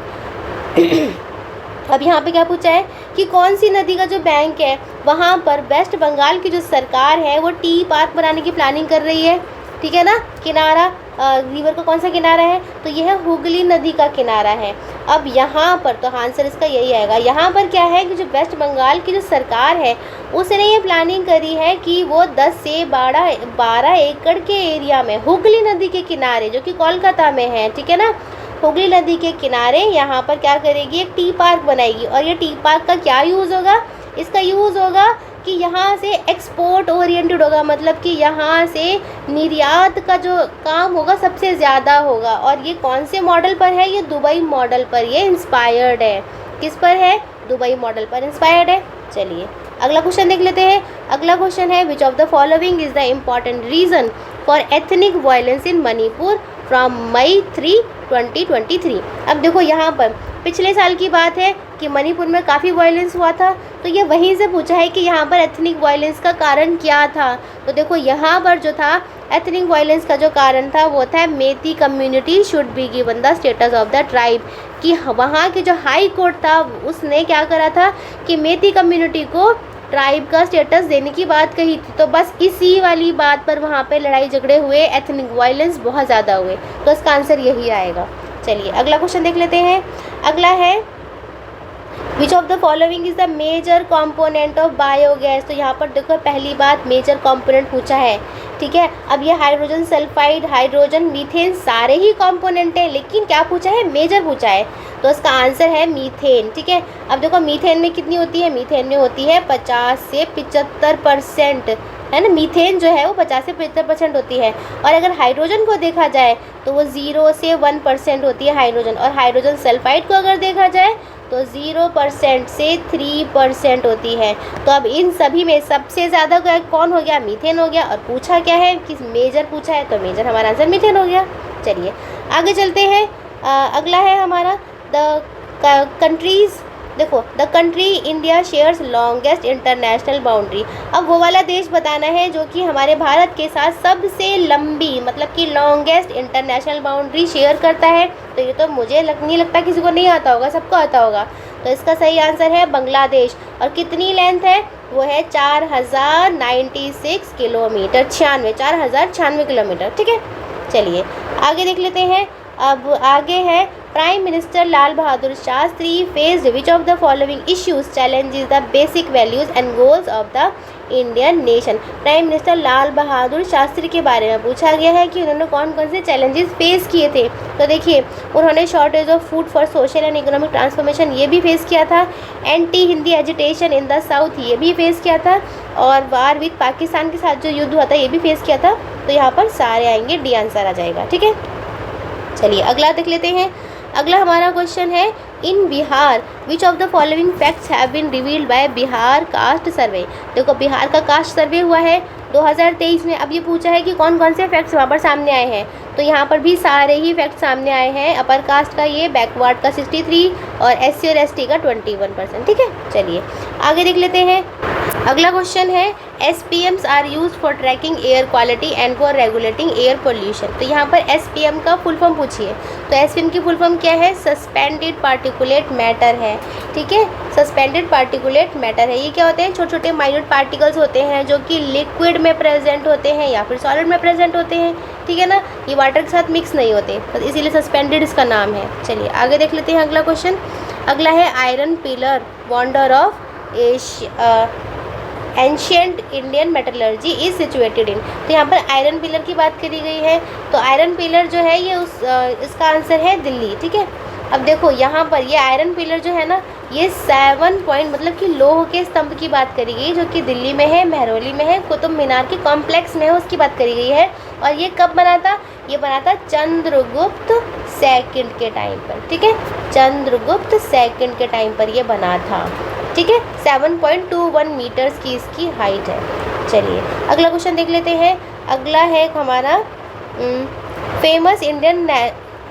अब यहाँ पे क्या पूछा है कि कौन सी नदी का जो बैंक है वहाँ पर वेस्ट बंगाल की जो सरकार है वो टी पार्क बनाने की प्लानिंग कर रही है। ठीक है ना, किनारा रिवर का कौन सा किनारा है, तो यह हुगली नदी का किनारा है। अब यहाँ पर तो आंसर इसका यही आएगा। यहाँ पर क्या है कि जो वेस्ट बंगाल की जो सरकार है उसने ये प्लानिंग करी है कि वो 10 से 12 एकड़ के एरिया में हुगली नदी के किनारे, जो कि कोलकाता में है, ठीक है ना, हुगली नदी के किनारे यहाँ पर क्या करेगी, एक टी पार्क बनाएगी। और ये टी पार्क का क्या यूज़ होगा, इसका यूज़ होगा कि यहाँ से एक्सपोर्ट ओरिएंटेड होगा, मतलब कि यहाँ से निर्यात का जो काम होगा सबसे ज़्यादा होगा। और ये कौन से मॉडल पर है, ये दुबई मॉडल पर ये इंस्पायर्ड है। किस पर है, दुबई मॉडल पर इंस्पायर्ड है। चलिए अगला क्वेश्चन देख लेते हैं। अगला क्वेश्चन है which of the following is the important reason for ethnic violence in Manipur from May 3, 2023। अब देखो यहाँ पर पिछले साल की बात है कि मणिपुर में काफ़ी वायलेंस हुआ था, तो ये वहीं से पूछा है कि यहाँ पर एथनिक वायलेंस का कारण क्या था। तो देखो यहाँ पर जो था एथनिक वायलेंस का जो कारण था वो था Meitei community should be given the status of the tribe, कि वहाँ के जो हाई कोर्ट था उसने क्या करा था कि मेती कम्युनिटी को ट्राइब का स्टेटस देने की बात कही थी। तो बस इसी वाली बात पर वहाँ पे लड़ाई झगड़े हुए, एथनिक वायलेंस बहुत ज़्यादा हुए, तो इसका आंसर यही आएगा। चलिए अगला क्वेश्चन देख लेते हैं। अगला है which of the following is the major component of biogas. तो यहाँ पर देखो पहली बात मेजर कॉम्पोनेंट पूछा है, ठीक है। अब ये हाइड्रोजन सल्फाइड, हाइड्रोजन, मीथेन सारे ही कॉम्पोनेंट हैं, लेकिन क्या पूछा है, मेजर पूछा है, तो इसका आंसर है मीथेन। ठीक है, अब देखो मीथेन में कितनी होती है, मीथेन में होती है 50 से 75%, है ना। मीथेन जो है वो 50 से 75% होती है। और अगर हाइड्रोजन को देखा जाए तो वो 0 से 1% होती है हाइड्रोजन। और हाइड्रोजन सल्फाइड को अगर देखा जाए तो 0% से 3% होती है। तो अब इन सभी में सबसे ज़्यादा कौन हो गया, मीथेन हो गया। और पूछा क्या है कि मेजर पूछा है, तो मेजर हमारा आंसर मीथेन हो गया। चलिए आगे चलते हैं। अगला है हमारा द कंट्रीज़। देखो the country India shares longest international boundary. अब वो वाला देश बताना है जो कि हमारे भारत के साथ सबसे लंबी, मतलब कि लॉन्गेस्ट इंटरनेशनल बाउंड्री शेयर करता है। तो ये तो मुझे नहीं लगता किसी को नहीं आता होगा, सबको आता होगा। तो इसका सही आंसर है बांग्लादेश। और कितनी लेंथ है, वो है 4096 किलोमीटर, 4096 किलोमीटर। ठीक है, चलिए आगे देख लेते हैं। अब आगे है prime minister Lal Bahadur Shastri faced which of the following issues challenges the basic values and goals of the Indian nation. Prime minister Lal Bahadur Shastri के बारे में पूछा गया है कि उन्होंने कौन कौन से चैलेंजेस फेस किए थे। तो देखिए, उन्होंने shortage of food for social and economic transformation ये भी फेस किया था, anti Hindi agitation in the south ये भी फेस किया था, और वार विद पाकिस्तान के साथ जो युद्ध हुआ था ये भी फेस किया था। तो यहाँ पर सारे आएंगे, डी आंसर आ जाएगा। ठीक है, चलिए अगला देख लेते हैं। अगला हमारा क्वेश्चन है, in Bihar which of the following facts have been revealed by Bihar caste survey. देखो, बिहार का कास्ट सर्वे हुआ है 2023 में। अब ये पूछा है कि कौन कौन से फैक्ट्स वहाँ पर सामने आए हैं। तो यहाँ पर भी सारे ही फैक्ट्स सामने आए हैं। अपर कास्ट का ये, बैकवर्ड का 63 और SC और ST का 21%। ठीक है, चलिए आगे देख लेते हैं। अगला क्वेश्चन है, SPMs are use for tracking air quality and for regulating air pollution. तो यहाँ पर SPM का फुल फॉर्म पूछिए। तो SPM की फुल फॉर्म क्या है? सस्पेंडेड पार्टिकुलेट मैटर है। ठीक है, सस्पेंडेड पार्टिकुलेट मैटर है। ये क्या होते हैं? छोटे छोटे माइन्यूट पार्टिकल्स होते हैं जो कि लिक्विड में प्रेजेंट होते हैं या फिर सॉलिड में प्रेजेंट होते हैं। ठीक है ना, ये वाटर के साथ मिक्स नहीं होते, तो इसीलिए सस्पेंडेड इसका नाम है। चलिए आगे देख लेते हैं अगला क्वेश्चन। अगला है, iron pillar wonder of ancient Indian metallurgy is situated in. तो यहाँ पर आयरन पिलर की बात करी गई है। तो आयरन पिलर जो है ये इसका आंसर है दिल्ली। ठीक है, अब देखो यहाँ पर ये आयरन पिलर जो है ना, ये 7 पॉइंट मतलब कि लोह के स्तंभ की बात करी गई, जो कि दिल्ली में है, महरौली में है, कुतुब मीनार के कॉम्प्लेक्स में है, उसकी बात करी गई है। और ये कब बना था? ये बना था चंद्रगुप्त सेकंड के टाइम पर। ठीक है, चंद्रगुप्त सेकंड के टाइम पर ये बना था। ठीक है, 7.21 मीटर्स की इसकी हाइट है। चलिए अगला क्वेश्चन देख लेते हैं। अगला है हमारा, famous Indian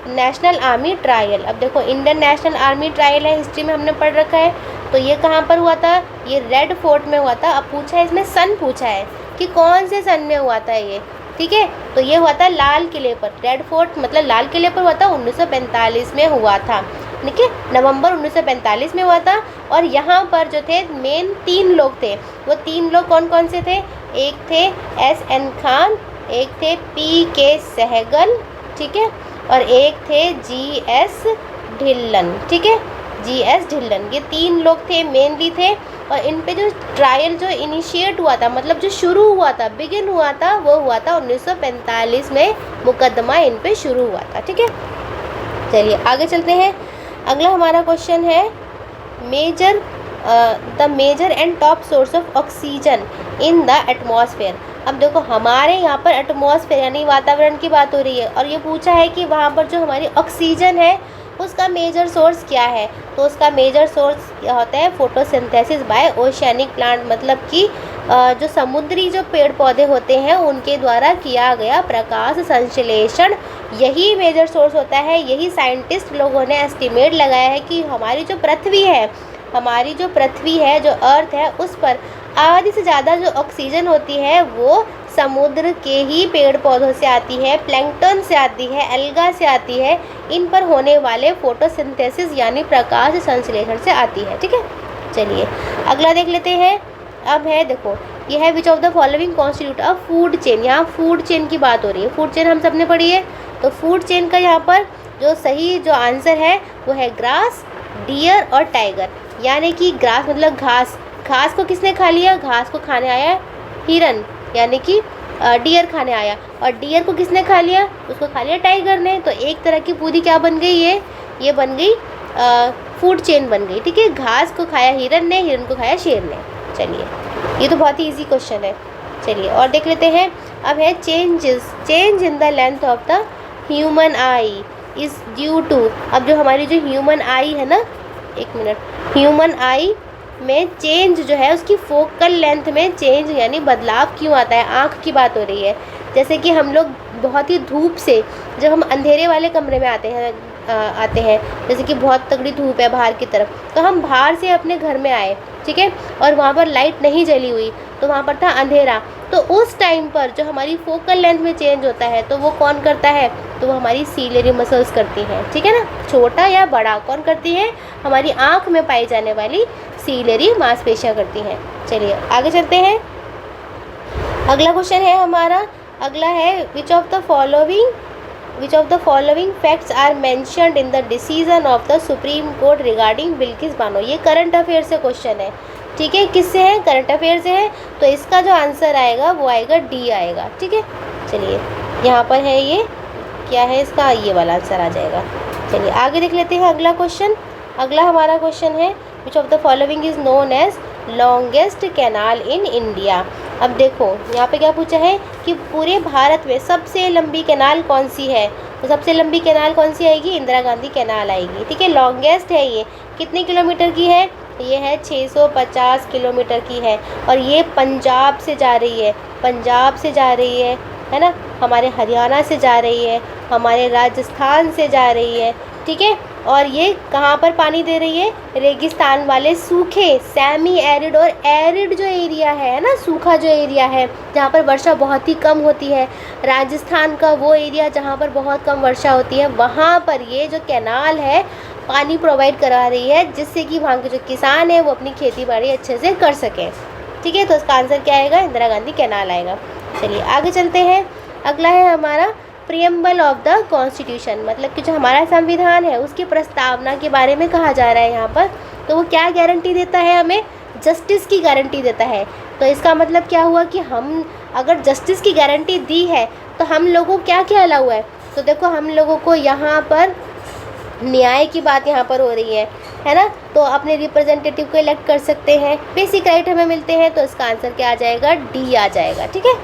national army trial. अब देखो, इंडियन नेशनल आर्मी ट्रायल है, हिस्ट्री में हमने पढ़ रखा है। तो ये कहाँ पर हुआ था? ये रेड फोर्ट में हुआ था। अब पूछा है, इसमें सन पूछा है कि कौन से सन में हुआ था ये। ठीक है, तो ये हुआ था लाल किले पर। रेड फोर्ट मतलब लाल किले पर हुआ था, 1945 में हुआ था। ठीक है, नवंबर 1945 में हुआ था। और यहाँ पर जो थे मेन 3 लोग थे, वो 3 लोग कौन कौन से थे? एक थे SN खान, एक थे PK सहगल, ठीक है, और एक थे GS ढिल्लन। ठीक है, GS ढिल्लन, ये 3 लोग थे, मेनली थे। और इन पे जो ट्रायल जो इनिशिएट हुआ था, मतलब जो शुरू हुआ था, बिगिन हुआ था, वो हुआ था 1945 में, मुकदमा इन पे शुरू हुआ था। ठीक है, चलिए आगे चलते हैं। अगला हमारा क्वेश्चन है, the major and top source of oxygen in the atmosphere. अब देखो, हमारे यहाँ पर एटमॉस्फेयर यानी वातावरण की बात हो रही है, और ये पूछा है कि वहाँ पर जो हमारी ऑक्सीजन है उसका मेजर सोर्स क्या है। तो उसका मेजर सोर्स होता है फोटोसिंथेसिस बाय ओशियनिक प्लांट, मतलब कि जो समुद्री जो पेड़ पौधे होते हैं उनके द्वारा किया गया प्रकाश संश्लेषण, यही मेजर सोर्स होता है। यही साइंटिस्ट लोगों ने एस्टिमेट लगाया है कि हमारी जो पृथ्वी है, जो अर्थ है, उस पर आधी से ज़्यादा जो ऑक्सीजन होती है वो समुद्र के ही पेड़ पौधों से आती है, प्लैंकटन से आती है, एल्गा से आती है। इन पर होने वाले फोटोसिंथेसिस यानी प्रकाश संश्लेषण से आती है। ठीक है, चलिए अगला देख लेते हैं। अब है, देखो, ये है which of the following constitute a food chain. यहाँ फूड चेन की बात हो रही है। फूड चेन हम सब ने पढ़ी है। तो फूड चेन का यहाँ पर जो सही जो आंसर है वो है ग्रास, डियर और टाइगर। यानी कि ग्रास मतलब घास, घास को किसने खा लिया? घास को खाने आया हिरन, यानी कि डियर खाने आया। और डियर को किसने खा लिया? उसको खा लिया टाइगर ने। तो एक तरह की पूरी क्या बन गई? ये बन गई फूड चेन बन गई। ठीक है, घास को खाया हिरन ने, हिरन को खाया शेर ने। चलिए, ये तो बहुत ही इजी क्वेश्चन है। चलिए और देख लेते हैं। अब है change in the length of the human eye is due to. अब जो हमारी जो ह्यूमन आई है ना, एक मिनट, ह्यूमन आई में चेंज जो है उसकी फोकल लेंथ में चेंज यानी बदलाव क्यों आता है? आँख की बात हो रही है। जैसे कि हम लोग बहुत ही धूप से, जब हम अंधेरे वाले कमरे में आते हैं, जैसे कि बहुत तगड़ी धूप है बाहर की तरफ, तो हम बाहर से अपने घर में आए, ठीक है, और वहाँ पर लाइट नहीं जली हुई, तो वहाँ पर था अंधेरा। तो उस टाइम पर जो हमारी फोकल लेंथ में चेंज होता है, तो वो कौन करता है? तो वो हमारी सीलियरी मसल्स करती हैं। ठीक है ना, छोटा या बड़ा कौन करती है? हमारी आँख में पाई जाने वाली सीलियरी मांसपेशियाँ करती हैं। चलिए आगे चलते हैं। अगला क्वेश्चन है हमारा, अगला है which of the following which of the following facts are mentioned in the decision of the supreme court regarding Bilkis Bano. ये करंट अफेयर से क्वेश्चन है, ठीक है, किससे है, करंट अफेयर से है, तो इसका जो आंसर आएगा वो आएगा डी आएगा, ठीक है। चलिए यहाँ पर है ये क्या है इसका, ये वाला आंसर आ जाएगा। चलिए आगे देख लेते हैं अगला क्वेश्चन। अगला हमारा क्वेश्चन है which of the following is known as longest canal in India. अब देखो यहाँ पे क्या पूछा है कि पूरे भारत में सबसे लंबी कैनाल कौन सी है, तो सबसे लंबी कैनाल कौन सी आएगी, इंदिरा गांधी कैनाल आएगी, ठीक है। लॉन्गेस्ट है ये, कितने किलोमीटर की है, ये है 650 किलोमीटर की है, और ये पंजाब से जा रही है, पंजाब से जा रही है ना, हमारे हरियाणा से जा रही है, हमारे राजस्थान से जा रही है, ठीक है। और ये कहाँ पर पानी दे रही है, रेगिस्तान वाले सूखे सेमी एरिड और एरिड जो एरिया है ना, सूखा जो एरिया है जहाँ पर वर्षा बहुत ही कम होती है, राजस्थान का वो एरिया जहाँ पर बहुत कम वर्षा होती है, वहाँ पर ये जो कैनाल है पानी प्रोवाइड करा रही है, जिससे कि वहाँ के जो किसान हैं वो अपनी खेती बाड़ी अच्छे से कर सकें, ठीक है। तो इसका आंसर क्या आएगा, इंदिरा गांधी कैनाल आएगा। चलिए आगे चलते हैं। अगला है हमारा प्रियम्बल ऑफ द कॉन्स्टिट्यूशन, मतलब कि जो हमारा संविधान है उसकी प्रस्तावना के बारे में कहा जा रहा है यहाँ पर। तो वो क्या गारंटी देता है, हमें जस्टिस की गारंटी देता है। तो इसका मतलब क्या हुआ कि हम अगर जस्टिस की गारंटी दी है तो हम लोगों को क्या क्या अलाउ है, तो देखो हम लोगों को यहाँ पर न्याय की बात यहाँ पर हो रही है ना, तो अपने रिप्रेजेंटेटिव को इलेक्ट कर सकते हैं, बेसिक राइट हमें मिलते हैं, तो इसका आंसर क्या आ जाएगा, डी आ जाएगा, ठीक है।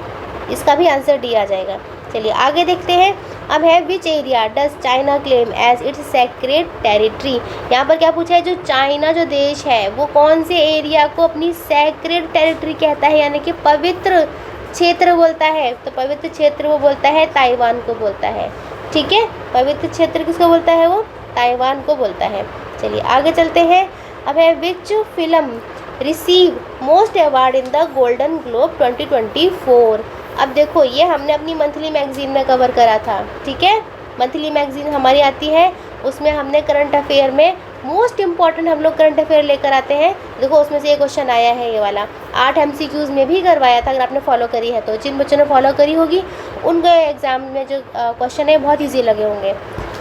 इसका भी आंसर डी आ जाएगा। चलिए आगे देखते हैं। अब है which area does China claim as its sacred territory. यहाँ पर क्या पूछा है, जो चाइना जो देश है वो कौन से एरिया को अपनी सेक्रेड टेरिटरी कहता है, यानी कि पवित्र क्षेत्र बोलता है। तो पवित्र क्षेत्र वो बोलता है ताइवान को बोलता है, ठीक है। पवित्र क्षेत्र किसको बोलता है, वो ताइवान को बोलता है। चलिए आगे चलते हैं। अब है which film receive most award in the golden globe 2024। अब देखो ये हमने अपनी मंथली मैगजीन में कवर करा था, ठीक है। मंथली मैगजीन हमारी आती है, उसमें हमने करंट अफेयर में मोस्ट इम्पॉर्टेंट हम लोग करंट अफेयर लेकर आते हैं। देखो उसमें से ये क्वेश्चन आया है, ये वाला 8 MCQs में भी करवाया था, अगर आपने फॉलो करी है तो। जिन बच्चों ने फॉलो करी होगी उनके एग्ज़ाम में जो क्वेश्चन है बहुत ईजी लगे होंगे।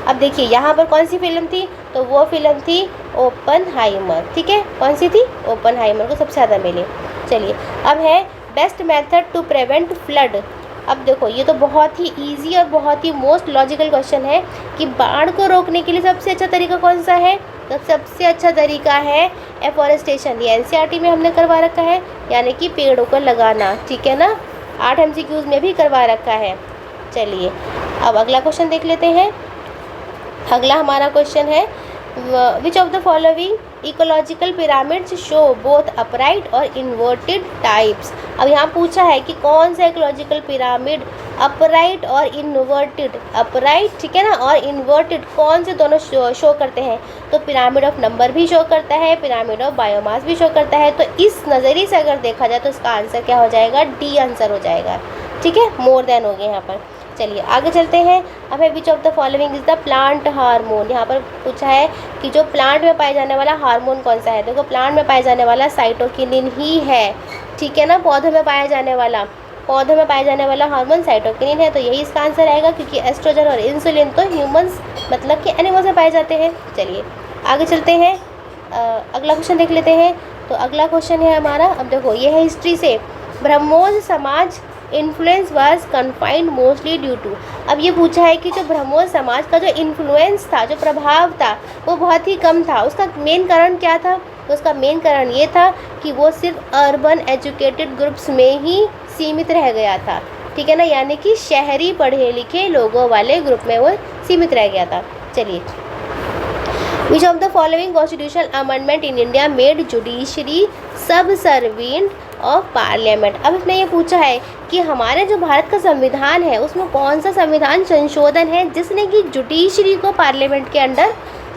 अब देखिए यहाँ पर कौन सी फिल्म थी, तो वो फिल्म थी ओपनहाइमर, ठीक है। कौन सी थी, ओपनहाइमर को सबसे ज़्यादा मिले। चलिए अब है best method to prevent flood. अब देखो ये तो बहुत ही इजी और बहुत ही मोस्ट लॉजिकल क्वेश्चन है कि बाढ़ को रोकने के लिए सबसे अच्छा तरीका कौन सा है, तो सबसे अच्छा तरीका है एफॉरेस्टेशन। ये NCERT में हमने करवा रखा है, यानी कि पेड़ों को लगाना, ठीक है ना। 8 MCQs में भी करवा रखा है। चलिए अब अगला क्वेश्चन देख लेते हैं। अगला हमारा क्वेश्चन है which of the following ecological pyramids show both upright और इन्वर्टेड टाइप्स। अब यहाँ पूछा है कि कौन सा इकोलॉजिकल पिरामिड अपराइट और इन्वर्टेड, अपराइट ठीक है ना, और इन्वर्टेड कौन से दोनों शो करते हैं। तो पिरामिड ऑफ नंबर भी शो करता है, पिरामिड ऑफ बायोमास भी शो करता है। तो इस नज़रिए से अगर देखा जाए तो इसका आंसर क्या हो जाएगा, डी आंसर हो जाएगा, ठीक है। मोर देन हो गया यहाँ पर। चलिए आगे चलते हैं। अब है which of the following is the plant hormone. यहाँ पर पूछा है कि जो प्लांट में पाए जाने वाला हार्मोन कौन सा है। देखो प्लांट में पाए जाने वाला साइटोकिनिन ही है, ठीक है ना। पौधों में पाया जाने वाला हार्मोन साइटोकिनिन है, तो यही इसका आंसर आएगा, क्योंकि एस्ट्रोजन और इंसुलिन तो ह्यूमंस मतलब कि एनिमल्स में पाए जाते हैं। चलिए आगे चलते हैं, अगला क्वेश्चन देख लेते हैं। तो अगला क्वेश्चन है हमारा, अब देखो ये है हिस्ट्री से, Brahmo Samaj influence was confined mostly due to. अब ये पूछा है कि जो ब्रह्मोस समाज का जो इन्फ्लुएंस था, जो प्रभाव था, वो बहुत ही कम था। उसका मेन कारण क्या था, तो उसका मेन कारण ये था कि वो सिर्फ अर्बन एजुकेटेड ग्रुप्स में ही सीमित रह गया था, ठीक है ना, यानी कि शहरी पढ़े लिखे लोगों वाले ग्रुप में वो सीमित रह गया था। चलिए विच of the following constitutional amendment in India made judiciary subservient of parliament. अब इसमें ये पूछा है कि हमारे जो भारत का संविधान है उसमें कौन सा संविधान संशोधन है जिसने कि जुडिशरी को पार्लियामेंट के अंडर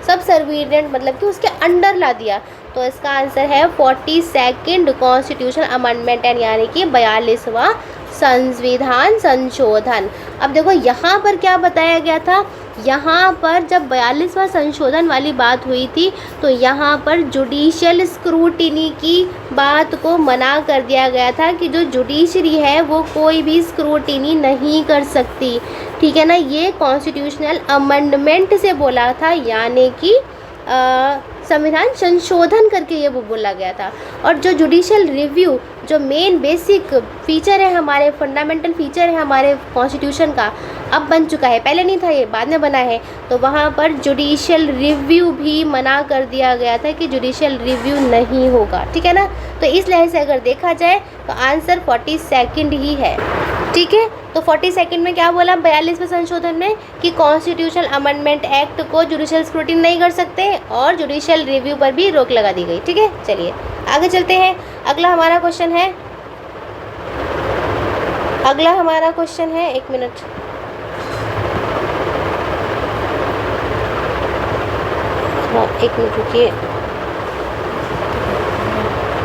सबसर्विएंट मतलब कि उसके अंडर ला दिया। तो इसका आंसर है 42nd कॉन्स्टिट्यूशन अमेंडमेंट, यानी कि 42वां संविधान संशोधन। अब देखो यहाँ पर क्या बताया गया था यहाँ पर जब 42वां संशोधन वाली बात हुई थी तो यहाँ पर जुडिशियल स्क्रूटिनी की बात को मना कर दिया गया था कि जो जुडिशरी है वो कोई भी स्क्रूटिनी नहीं कर सकती, ठीक है ना। ये कॉन्स्टिट्यूशनल अमेंडमेंट से बोला था, यानी कि संविधान संशोधन करके ये वो बोला गया था। और जो जुडिशियल रिव्यू जो मेन बेसिक फीचर है, हमारे फंडामेंटल फीचर है हमारे कॉन्स्टिट्यूशन का, अब बन चुका है, पहले नहीं था, ये बाद में बना है। तो वहाँ पर जुडिशियल रिव्यू भी मना कर दिया गया था कि जुडिशियल रिव्यू नहीं होगा, ठीक है ना। तो इस लिहाज से अगर देखा जाए तो आंसर 42 ही है, ठीक है। तो 42 में क्या बोला 42वें संशोधन में कि कॉन्स्टिट्यूशनल अमेंडमेंट एक्ट को जुडिशियल स्क्रूटिनी नहीं कर सकते और जुडिशियल रिव्यू पर भी रोक लगा दी गई, ठीक है। चलिए आगे चलते हैं। अगला हमारा क्वेश्चन है, एक मिनट, हाँ एक मिनट रुकिए,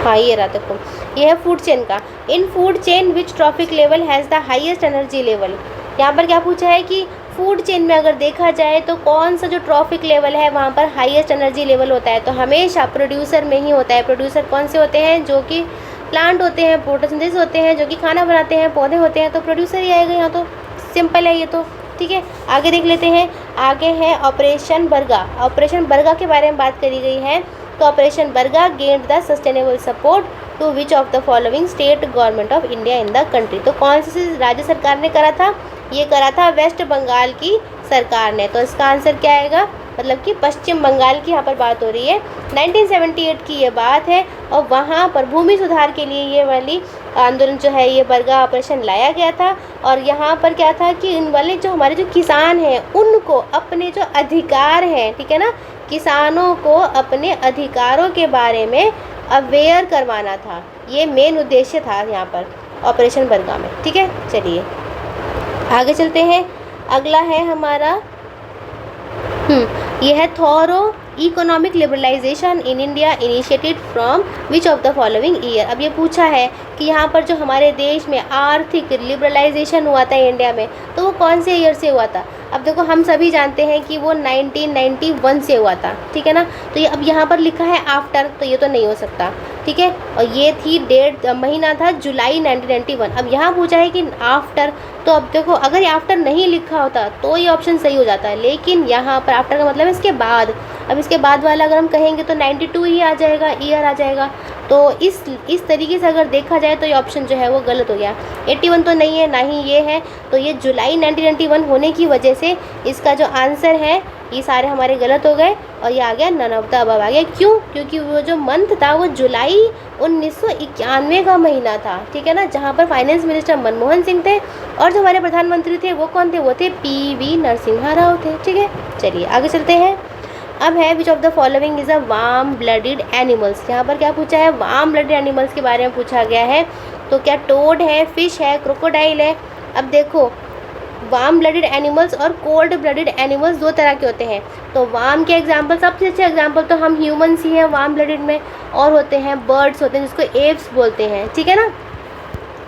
हाँ ये रहा देखो, ये है फूड चेन का। इन food chain which trophic level has the highest energy level. यहाँ पर क्या पूछा है कि फूड चेन में अगर देखा जाए तो कौन सा जो ट्रॉफिक लेवल है वहाँ पर हाईएस्ट एनर्जी लेवल होता है। तो हमेशा प्रोड्यूसर में ही होता है। प्रोड्यूसर कौन से होते हैं, जो कि प्लांट होते हैं, फोटोसिंथेसिस होते हैं, जो कि खाना बनाते हैं, पौधे होते हैं, तो प्रोड्यूसर ही आएगा यहाँ। तो सिंपल है ये तो, ठीक है। आगे देख लेते हैं। आगे है ऑपरेशन बर्गा। ऑपरेशन बर्गा के बारे में बात करी गई है। तो operation Barga gained the sustainable support to which of the following state government of India in the country. तो कौन सी राज्य सरकार ने करा था, ये करा था वेस्ट बंगाल की सरकार ने। तो इसका आंसर क्या आएगा, मतलब कि पश्चिम बंगाल की यहाँ पर बात हो रही है। 1978 की ये बात है और वहाँ पर भूमि सुधार के लिए ये वाली आंदोलन जो है, ये बर्गा ऑपरेशन लाया गया था। और यहाँ पर क्या था कि इन वाले जो हमारे जो किसान हैं उनको अपने जो अधिकार हैं, ठीक है ना, किसानों को अपने अधिकारों के बारे में अवेयर करवाना था। ये मेन उद्देश्य था यहाँ पर ऑपरेशन बर्गा में, ठीक है। चलिए आगे चलते हैं। अगला है हमारा ये है thorough economic liberalisation in India initiated from which of the following year. अब ये पूछा है कि यहाँ पर जो हमारे देश में आर्थिक लिबरलाइजेशन हुआ था इंडिया में, तो वो कौन से ईयर से हुआ था। अब देखो हम सभी जानते हैं कि वो 1991 से हुआ था, ठीक है ना। तो ये अब यहाँ पर लिखा है आफ्टर, तो ये तो नहीं हो सकता, ठीक है। और ये थी डेट, महीना था जुलाई 1991। अब यहाँ पूछा है कि आफ्टर, तो अब देखो अगर ये आफ्टर नहीं लिखा होता तो ये ऑप्शन सही हो जाता है, लेकिन यहाँ पर आफ्टर का मतलब इसके बाद। अब इसके बाद वाला अगर हम कहेंगे तो 92 ही आ जाएगा, ईयर आ जाएगा। तो इस तरीके से अगर देखा जाए तो ये ऑप्शन जो है वो गलत हो गया। 81 तो नहीं है, ना ही ये है। तो ये जुलाई 1991 होने की वजह से इसका जो आंसर है ये सारे हमारे गलत हो गए और ये आ गया नन ऑफ द अबव आ गया। क्यों? क्योंकि वो जो मंथ था वो जुलाई 1991 का महीना था, ठीक है ना, जहाँ पर फाइनेंस मिनिस्टर मनमोहन सिंह थे और जो हमारे प्रधानमंत्री थे वो कौन थे, वो थे PV नरसिम्हा राव थे, ठीक है। चलिए आगे चलते हैं। अब है which of the following is a warm blooded animals. यहाँ पर क्या पूछा है, वार्म ब्लडेड एनिमल्स के बारे में पूछा गया है। तो क्या टोड है, फिश है, क्रोकोडाइल है। अब देखो वार्म ब्लडेड एनिमल्स और कोल्ड ब्लडेड एनिमल्स दो तरह के होते हैं। तो वार्म के एग्जांपल, सबसे अच्छे एग्जांपल तो हम ह्यूमंस ही हैं वार्म ब्लडेड में, और होते हैं बर्ड्स होते हैं जिसको एप्स बोलते हैं, ठीक है ना।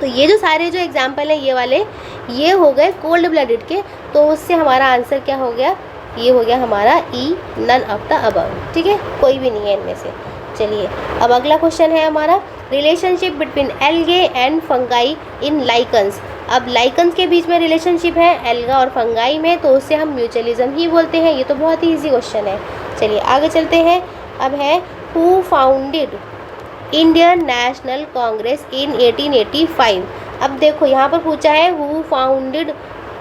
तो ये जो सारे जो एग्जांपल हैं ये वाले, ये हो गए कोल्ड ब्लडेड के। तो उससे हमारा आंसर क्या हो गया, ये हो गया हमारा ई, नन ऑफ द अबव, ठीक है, कोई भी नहीं है इनमें से। चलिए अब अगला क्वेश्चन है हमारा relationship between algae and fungi in lichens. अब लाइकन्स के बीच में रिलेशनशिप है एल्गा और फंगाई में, तो उससे हम म्यूचुअलिज्म ही बोलते हैं। ये तो बहुत ही ईजी क्वेश्चन है। चलिए आगे चलते हैं। अब है who founded Indian National Congress in 1885। अब देखो यहाँ पर पूछा है हु फाउंडेड,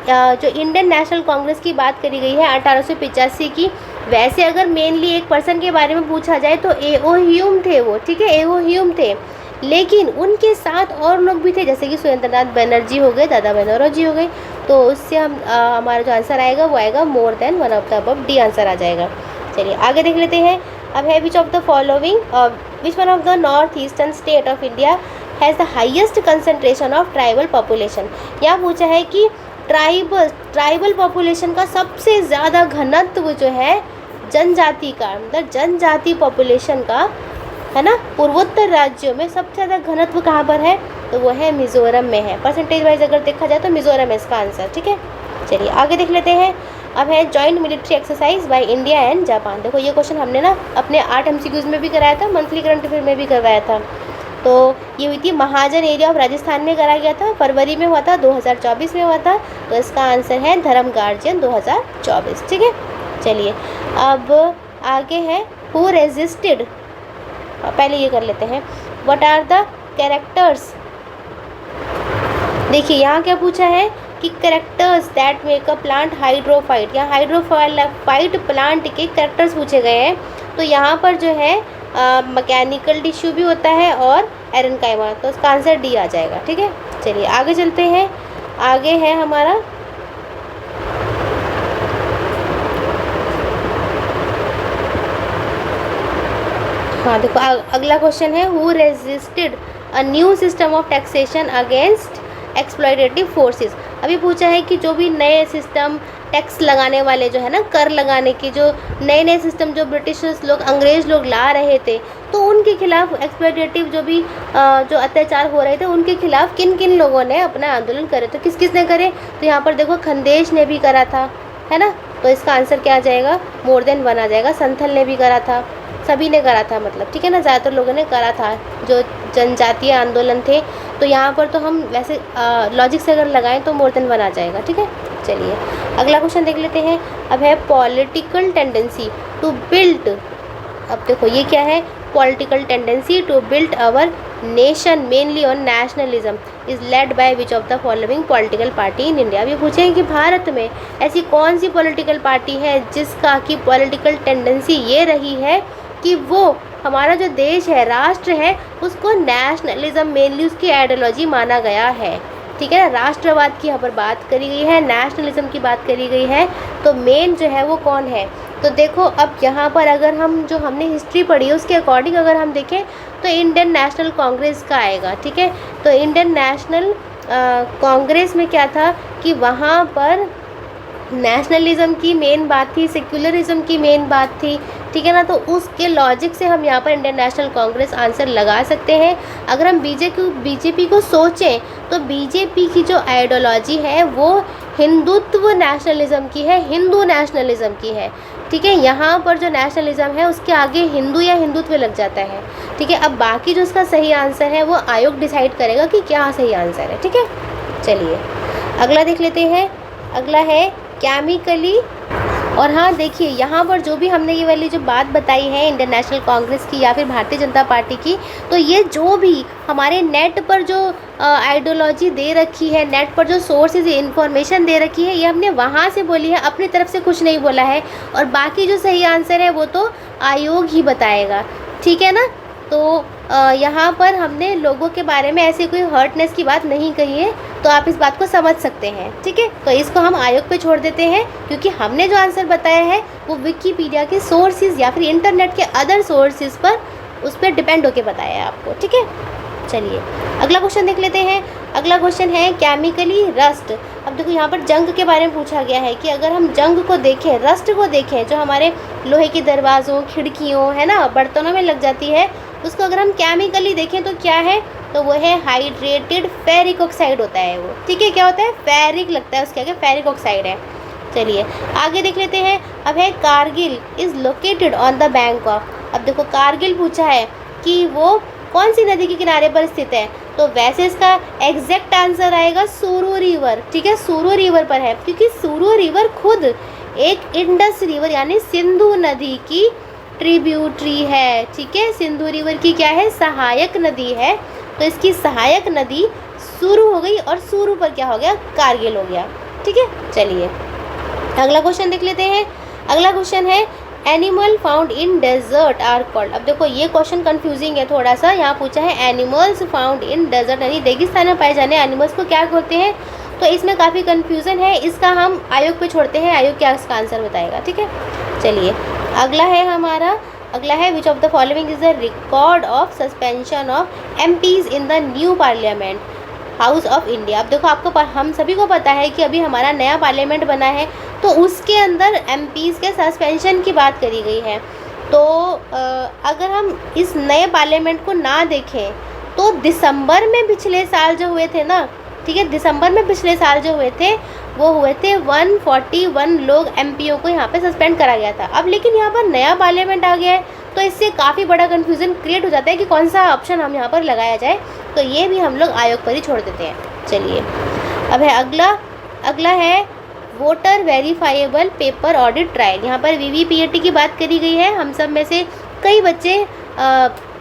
जो इंडियन नेशनल कांग्रेस की बात करी गई है 1885 की। वैसे अगर मेनली एक पर्सन के बारे में पूछा जाए तो A.O. ह्यूम थे वो, ठीक है, A.O. ह्यूम थे। लेकिन उनके साथ और लोग भी थे जैसे कि सुरेंद्रनाथ बनर्जी हो गए, दादा बनौरोजी हो गए। तो उससे हम हमारा जो आंसर आएगा वो आएगा more than one of the above, D answer आ जाएगा। चलिए आगे देख लेते हैं। अब है which of the following, which one of the north eastern state of India has the highest concentration of tribal population. यहाँ पूछा है कि ट्राइबल पॉपुलेशन का सबसे ज़्यादा घनत्व जो है जनजाति का, मतलब जनजाति पॉपुलेशन का, है ना, पूर्वोत्तर राज्यों में सबसे ज़्यादा घनत्व कहाँ पर है, तो वो है मिज़ोरम में है। परसेंटेज वाइज अगर देखा जाए तो मिज़ोरम है इसका आंसर, ठीक है। चलिए आगे देख लेते हैं। अब है joint military exercise by India and Japan. देखो ये क्वेश्चन हमने ना अपने 8 MCQs में भी कराया था, मंथली करंट अफेयर में भी करवाया था। तो ये हुई थी महाजन एरिया ऑफ राजस्थान में करा गया था, फरवरी में हुआ था, 2024 में हुआ था। तो इसका आंसर है धर्म गार्जियन 2024। ठीक है, चलिए अब आगे है हु रेजिस्टेड। पहले ये कर लेते हैं, व्हाट आर द कैरेक्टर्स। देखिए यहाँ क्या पूछा है कि characters that make a plant hydrophyte, या हाइड्रोफाइट प्लांट के कैरेक्टर्स पूछे गए हैं। तो यहाँ पर जो है मैकेनिकल टिश्यू भी होता है और एरेनकाइमा, तो इसका आंसर डी आ जाएगा। ठीक है, चलिए आगे चलते हैं। आगे है हमारा हाँ देखो अगला क्वेश्चन है who resisted a new system of taxation against exploitative forces. अभी पूछा है कि जो भी नए सिस्टम टैक्स लगाने वाले जो है ना, कर लगाने के जो नए नए सिस्टम जो ब्रिटिशर्स लोग, अंग्रेज़ लोग ला रहे थे, तो उनके खिलाफ एक्सप्लॉयटेटिव जो भी जो अत्याचार हो रहे थे उनके खिलाफ किन किन लोगों ने अपना आंदोलन करे, तो किस किस ने करे। तो यहाँ पर देखो खंदेश ने भी करा था, है ना, तो इसका आंसर क्या आ जाएगा, मोर देन 1 आ जाएगा। संथल ने भी करा था, सभी ने करा था मतलब, ठीक है ना, ज़्यादातर लोगों ने करा था जो जनजातीय आंदोलन थे। तो यहाँ पर तो हम वैसे लॉजिक से अगर लगाएं तो मोर देन 1 आ जाएगा। ठीक है, चलिए अगला क्वेश्चन देख लेते हैं। अब है पॉलिटिकल टेंडेंसी टू बिल्ड। अब देखो ये क्या है, political tendency to build our nation mainly on nationalism is led by which of the following political party in India. अब ये पूछें कि भारत में ऐसी कौन सी पॉलिटिकल पार्टी है जिसका की पॉलिटिकल टेंडेंसी ये रही है कि वो हमारा जो देश है, राष्ट्र है, उसको नेशनलिज्म मेनली उसकी आइडियोलॉजी माना गया है। ठीक है ना, राष्ट्रवाद की यहाँ पर बात करी गई है, नेशनलिज्म की बात करी गई है। तो मेन जो है वो कौन है, तो देखो अब यहाँ पर अगर हम जो हमने हिस्ट्री पढ़ी है उसके अकॉर्डिंग अगर हम देखें तो इंडियन नेशनल कांग्रेस का आएगा। ठीक है, तो इंडियन नेशनल कांग्रेस में क्या था कि वहाँ पर नेशनलिज्म की मेन बात थी, सेक्युलरिज्म की मेन बात थी। ठीक है ना, तो उसके लॉजिक से हम यहाँ पर इंडियन नेशनल कांग्रेस आंसर लगा सकते हैं। अगर हम बीजेपी को सोचें तो बीजेपी की जो आइडियोलॉजी है वो हिंदुत्व नेशनलिज्म की है, हिंदू नेशनलिज्म की है। ठीक है, यहाँ पर जो नेशनलिज्म है उसके आगे हिंदू या हिंदुत्व लग जाता है। ठीक है, अब बाकी जो उसका सही आंसर है वो आयोग डिसाइड करेगा कि क्या सही आंसर है। ठीक है, चलिए अगला देख लेते हैं। अगला है केमिकली। और हाँ देखिए यहाँ पर जो भी हमने ये वाली जो बात बताई है इंडियन नेशनल कांग्रेस की या फिर भारतीय जनता पार्टी की, तो ये जो भी हमारे नेट पर जो आइडियोलॉजी दे रखी है, नेट पर जो सोर्सेज इंफॉर्मेशन दे रखी है, ये हमने वहाँ से बोली है, अपनी तरफ से कुछ नहीं बोला है। और बाकी जो सही आंसर है वो तो आयोग ही बताएगा। ठीक है ना, तो यहाँ पर हमने लोगों के बारे में ऐसे कोई हर्टनेस की बात नहीं कही है, तो आप इस बात को समझ सकते हैं। ठीक है, तो इसको हम आयोग पे छोड़ देते हैं क्योंकि हमने जो आंसर बताया है वो विकिपीडिया के सोर्सेज या फिर इंटरनेट के अदर सोर्सेज पर उस पर डिपेंड होके बताया है आपको। ठीक है, चलिए अगला क्वेश्चन देख लेते हैं। अगला क्वेश्चन है केमिकली रस्ट। अब देखो यहाँ पर जंग के बारे में पूछा गया है कि अगर हम जंग को देखें, रस्ट को देखें, जो हमारे लोहे के दरवाज़ों, खिड़कियों, है ना, बर्तनों में लग जाती है, उसको अगर हम केमिकली देखें तो क्या है, तो वो है हाइड्रेटेड फेरिक ऑक्साइड होता है वो। ठीक है, क्या होता है, फेरिक लगता है उसके आगे, फेरिक ऑक्साइड है। चलिए आगे देख लेते हैं। अब है Kargil is located on the bank of. अब देखो कारगिल पूछा है कि वो कौन सी नदी के किनारे पर स्थित है, तो वैसे इसका एग्जैक्ट आंसर आएगा सुरु रिवर। ठीक है, सुरु रिवर पर है क्योंकि सुरु रिवर खुद एक इंडस रिवर यानी सिंधु नदी की ट्रिब्यूटरी है। ठीक है, सिंधु रिवर की क्या है, सहायक नदी है, तो इसकी सहायक नदी सुरु हो गई और सुरु पर क्या हो गया, कारगिल हो गया। ठीक है, चलिए अगला क्वेश्चन देख लेते हैं। अगला क्वेश्चन है animal found in desert are called. अब देखो ये क्वेश्चन कंफ्यूजिंग है थोड़ा सा। यहाँ पूछा है एनिमल्स फाउंड इन डेजर्ट यानी रेगिस्तान में पाए जाने एनिमल्स को क्या कहते हैं, तो इसमें काफ़ी कन्फ्यूज़न है, इसका हम आयोग पे छोड़ते हैं, आयोग क्या इसका आंसर बताएगा। ठीक है, चलिए अगला है हमारा, अगला है which of the following is the record of suspension of MPs in the new parliament house of India. अब देखो आपको हम सभी को पता है कि अभी हमारा नया पार्लियामेंट बना है, तो उसके अंदर MPs के सस्पेंशन की बात करी गई है। तो अगर हम इस नए पार्लियामेंट को ना देखें तो दिसंबर में पिछले साल जो हुए थे ना, ठीक है, दिसंबर में पिछले साल जो हुए थे वो हुए थे 141 लोग एमपीओ को यहाँ पे सस्पेंड करा गया था। अब लेकिन यहाँ पर नया पार्लियामेंट आ गया है, तो इससे काफ़ी बड़ा कन्फ्यूज़न क्रिएट हो जाता है कि कौन सा ऑप्शन हम यहाँ पर लगाया जाए, तो ये भी हम लोग आयोग पर ही छोड़ देते हैं। चलिए अब है अगला है voter verifiable paper audit trial. यहाँ पर वीवीपीएटी की बात करी गई है। हम सब में से कई बच्चे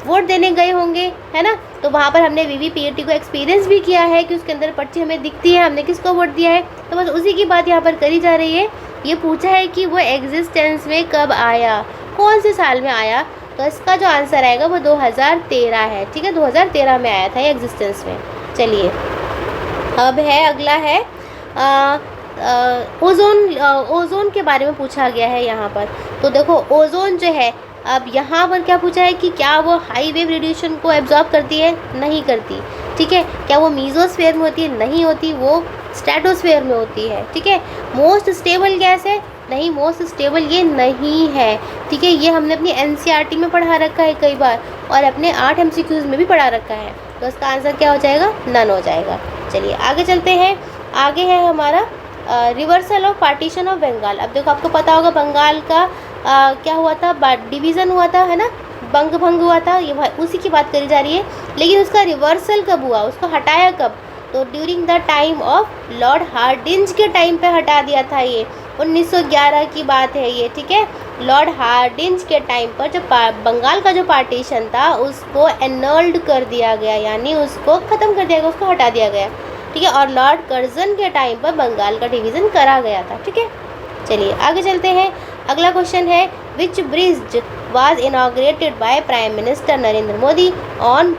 वोट देने गए होंगे, है ना, तो वहाँ पर हमने वीवीपीएटी को एक्सपीरियंस भी किया है कि उसके अंदर पर्ची हमें दिखती है हमने किसको वोट दिया है, तो बस उसी की बात यहाँ पर करी जा रही है। ये पूछा है कि वो एग्जिस्टेंस में कब आया, कौन से साल में आया, तो इसका जो आंसर आएगा वो 2013 है। ठीक है, 2013 में आया था ये एग्जिस्टेंस में। चलिए अब है अगला है ओजोन के बारे में पूछा गया है यहाँ पर। तो देखो ओजोन जो है, अब यहाँ पर क्या पूछा है कि क्या वो हाई वेव रेडिएशन को एब्जॉर्ब करती है, नहीं करती। ठीक है, क्या वो मीजोस्फीयर में होती है, नहीं होती, वो स्ट्रेटोस्फीयर में होती है। ठीक है, मोस्ट स्टेबल गैस है, नहीं, मोस्ट स्टेबल ये नहीं है। ठीक है, ये हमने अपनी एनसीईआरटी में पढ़ा रखा है कई बार, और अपने 8 एमसीक्यूज में भी पढ़ा रखा है, तो इसका आंसर क्या हो जाएगा, नन हो जाएगा। चलिए आगे चलते हैं। आगे है हमारा reversal of partition of Bengal. अब देखो आपको पता होगा बंगाल का क्या हुआ था, डिवीज़न हुआ था, है ना, भंग हुआ था, ये उसी की बात करी जा रही है। लेकिन उसका रिवर्सल कब हुआ, उसको हटाया कब, तो during the time of Lord Hardinge के टाइम पे हटा दिया था। ये 1911 की बात है ये। ठीक है, लॉर्ड हार्डिंज के टाइम पर जो बंगाल का जो पार्टीशन था उसको एनल्ड कर दिया गया, यानी उसको ख़त्म कर दिया गया, उसको हटा दिया गया। ठीक है, और लॉर्ड कर्जन के टाइम पर बंगाल का डिवीज़न करा गया था। ठीक है, चलिए आगे चलते हैं। अगला क्वेश्चन है which bridge was inaugurated by prime minister Narendra Modi on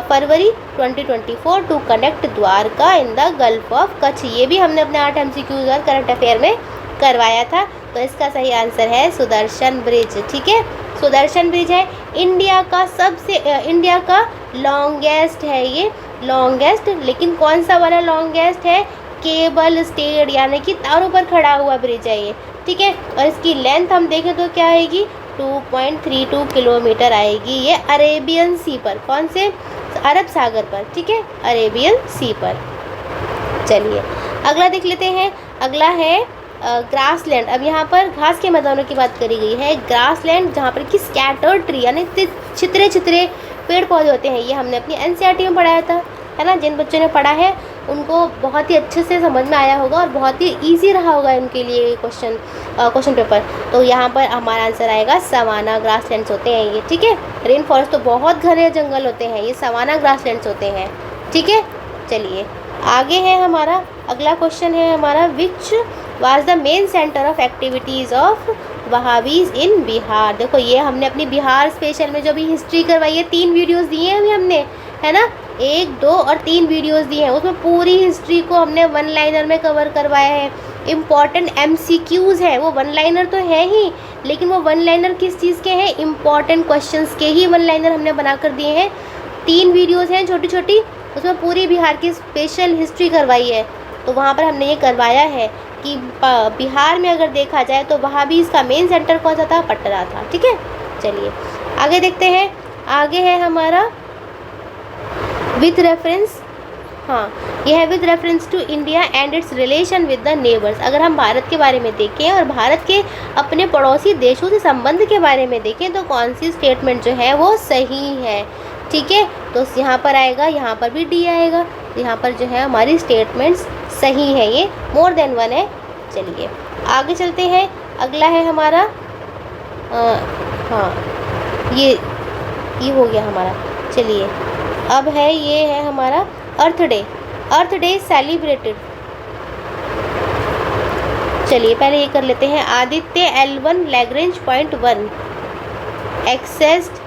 February 2024 to connect Dwarka in the gulf of Kutch. ये भी हमने अपने 8 एमसीक्यूज और करंट अफेयर में करवाया था, तो इसका सही आंसर है सुदर्शन ब्रिज। ठीक है, सुदर्शन ब्रिज है इंडिया का लॉन्गेस्ट है ये, लॉन्गेस्ट, लेकिन कौन सा वाला लॉन्गेस्ट है, केबल स्टेड, यानी कि तारों पर खड़ा हुआ ब्रिज है ये। ठीक है, और इसकी लेंथ हम देखें तो क्या आएगी, 2.32 किलोमीटर आएगी। ये अरेबियन सी पर, कौन से, अरब सागर पर। ठीक है, अरेबियन सी पर। चलिए अगला देख लेते हैं। अगला है ग्रासलैंड। अब यहाँ पर घास के मैदानों की बात करी गई है। ग्रासलैंड जहाँ पर कि स्कैटर्ड ट्री, यानी छितरे पेड़ पौधे होते हैं, ये हमने अपनी एनसीईआरटी में पढ़ाया था, है ना। जिन बच्चों ने पढ़ा है उनको बहुत ही अच्छे से समझ में आया होगा और बहुत ही इजी रहा होगा इनके लिए क्वेश्चन पेपर। तो यहाँ पर हमारा आंसर आएगा सवाना ग्रासलैंड्स होते हैं ये। ठीक है, रेन फॉरेस्ट तो बहुत घने जंगल होते हैं, ये सवाना ग्रासलैंड्स होते हैं। ठीक है, चलिए आगे है हमारा अगला क्वेश्चन है हमारा which was the main centre of activities of Wahhabis in Bihar. देखो ये हमने अपनी बिहार स्पेशल में जो भी हिस्ट्री करवाई है, 3 वीडियोस दिए हैं अभी हमने, है ना, 1, 2 और 3 वीडियोस दिए हैं। उसमें पूरी हिस्ट्री को हमने 1 लाइनर में कवर करवाया है। इम्पॉर्टेंट एमसीक्यूज़ है, वो 1 लाइनर तो है ही, लेकिन वो 1 लाइनर किस चीज़ के हैं, इम्पॉर्टेंट क्वेश्चंस के ही 1 लाइनर हमने बना कर दिए हैं। 3 वीडियोज़ हैं छोटी छोटी, उसमें पूरी बिहार की स्पेशल हिस्ट्री करवाई है। तो वहाँ पर हमने ये करवाया है कि बिहार में अगर देखा जाए तो वहाँ भी इसका मेन सेंटर कौन सा था, पटना था। ठीक है, चलिए आगे देखते हैं। आगे है हमारा विथ रेफरेंस, हाँ यह है with reference to India and its relation with the neighbours. अगर हम भारत के बारे में देखें और भारत के अपने पड़ोसी देशों से संबंध के बारे में देखें तो कौन सी स्टेटमेंट जो है वो सही है। ठीक है, तो यहाँ पर आएगा, यहाँ पर भी डी आएगा, यहाँ पर जो है हमारी स्टेटमेंट्स सही है, ये मोर देन 1 है। चलिए आगे चलते हैं। अगला है हमारा हाँ ये हो गया हमारा। चलिए अब है ये है हमारा अर्थ डे सेलिब्रेटेड। चलिए पहले ये कर लेते हैं। Aditya L1 Lagrange point 1 accessed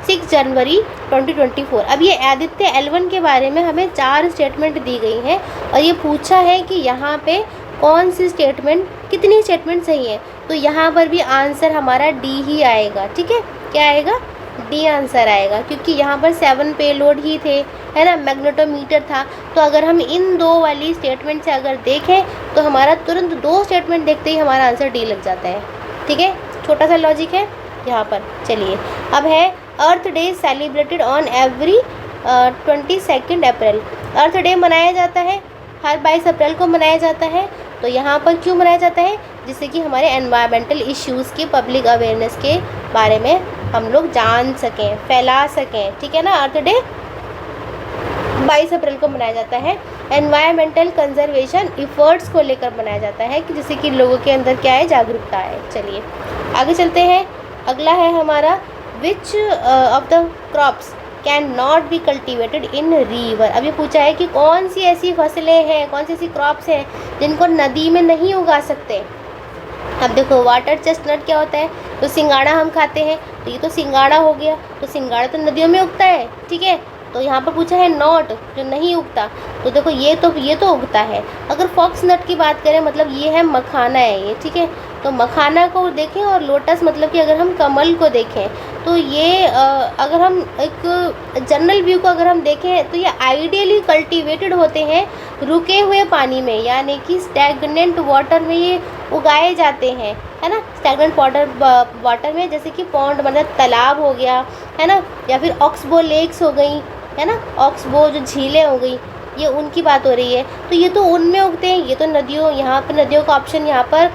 6 जनवरी 2024। अब ये आदित्य L1 के बारे में हमें 4 स्टेटमेंट दी गई हैं और ये पूछा है कि यहाँ पे कौन सी स्टेटमेंट, कितनी स्टेटमेंट सही है, तो यहाँ पर भी आंसर हमारा डी ही आएगा। ठीक है, क्या आएगा, डी आंसर आएगा, क्योंकि यहाँ पर 7 पेलोड ही थे, है ना, मैग्नेटोमीटर था। तो अगर हम इन 2 वाली स्टेटमेंट से अगर देखें तो हमारा तुरंत 2 स्टेटमेंट देखते ही हमारा आंसर डी लग जाता है। ठीक है, छोटा सा लॉजिक है यहाँ पर। चलिए अब है Earth Day celebrated on every 22 April. Earth Day मनाया जाता है हर 22 अप्रैल को मनाया जाता है। तो यहाँ पर क्यों मनाया जाता है? जिससे कि हमारे एनवायरमेंटल इश्यूज़ के पब्लिक अवेयरनेस के बारे में हम लोग जान सकें, फैला सकें, ठीक है ना। अर्थ डे 22 अप्रैल को मनाया जाता है। एनवायरमेंटल कंजर्वेशन इफ़र्ट्स को लेकर मनाया जाता है कि जिससे कि लोगों के अंदर क्या है, जागरूकता है। चलिए आगे चलते हैं। अगला है हमारा विच of the crops can not be cultivated in river. अभी पूछा है कि कौन सी ऐसी फसलें हैं, कौन सी ऐसी क्रॉप्स हैं जिनको नदी में नहीं उगा सकते। अब देखो वाटर चेस्टनट क्या होता है, तो सिंगाड़ा हम खाते हैं, तो ये तो सिंगाड़ा हो गया, तो सिंगाड़ा तो नदियों में उगता है, ठीक है। तो यहाँ पर पूछा है नॉट, जो नहीं उगता, तो देखो ये तो उगता है। अगर फॉक्स नट की बात करें, मतलब ये है मखाना है ये, ठीक है। तो मखाना को देखें और लोटस मतलब कि अगर हम कमल को देखें तो ये अगर हम एक जनरल व्यू को अगर हम देखें तो ये आइडियली कल्टीवेटेड होते हैं रुके हुए पानी में, यानी कि स्टैगनेंट वाटर में ये उगाए जाते हैं, है ना। स्टैगनेंट वाटर में जैसे कि पॉन्ड मतलब तालाब हो गया, है ना, या फिर ऑक्सबो लेक्स हो गई, है ना, ऑक्सबो जो झीलें हो गई, ये उनकी बात हो रही है। तो ये तो उनमें उगते हैं, ये तो नदियों, यहाँ पर नदियों का ऑप्शन यहाँ पर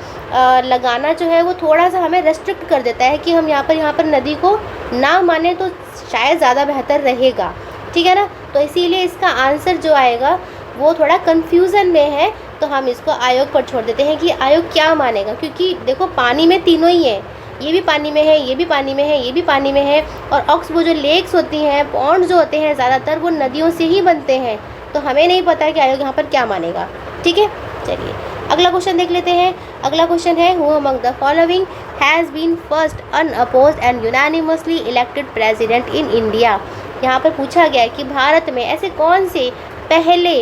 लगाना जो है वो थोड़ा सा हमें रेस्ट्रिक्ट कर देता है कि हम यहाँ पर नदी को ना माने तो शायद ज़्यादा बेहतर रहेगा, ठीक है ना। तो इसीलिए इसका आंसर जो आएगा वो थोड़ा कन्फ्यूज़न में है, तो हम इसको आयोग पर छोड़ देते हैं कि आयोग क्या मानेगा। क्योंकि देखो पानी में तीनों ही है, ये भी पानी में है, ये भी पानी में है, ये भी पानी में है, और ऑक्सबो जो लेक्स होती हैं, पॉन्ड जो होते हैं, ज़्यादातर वो नदियों से ही बनते हैं। तो हमें नहीं पता कि आयोग यहाँ पर क्या मानेगा, ठीक है। चलिए अगला क्वेश्चन देख लेते हैं। अगला क्वेश्चन है who among the following has been first unopposed and unanimously elected president in India. यहाँ पर पूछा गया है कि भारत में ऐसे कौन से पहले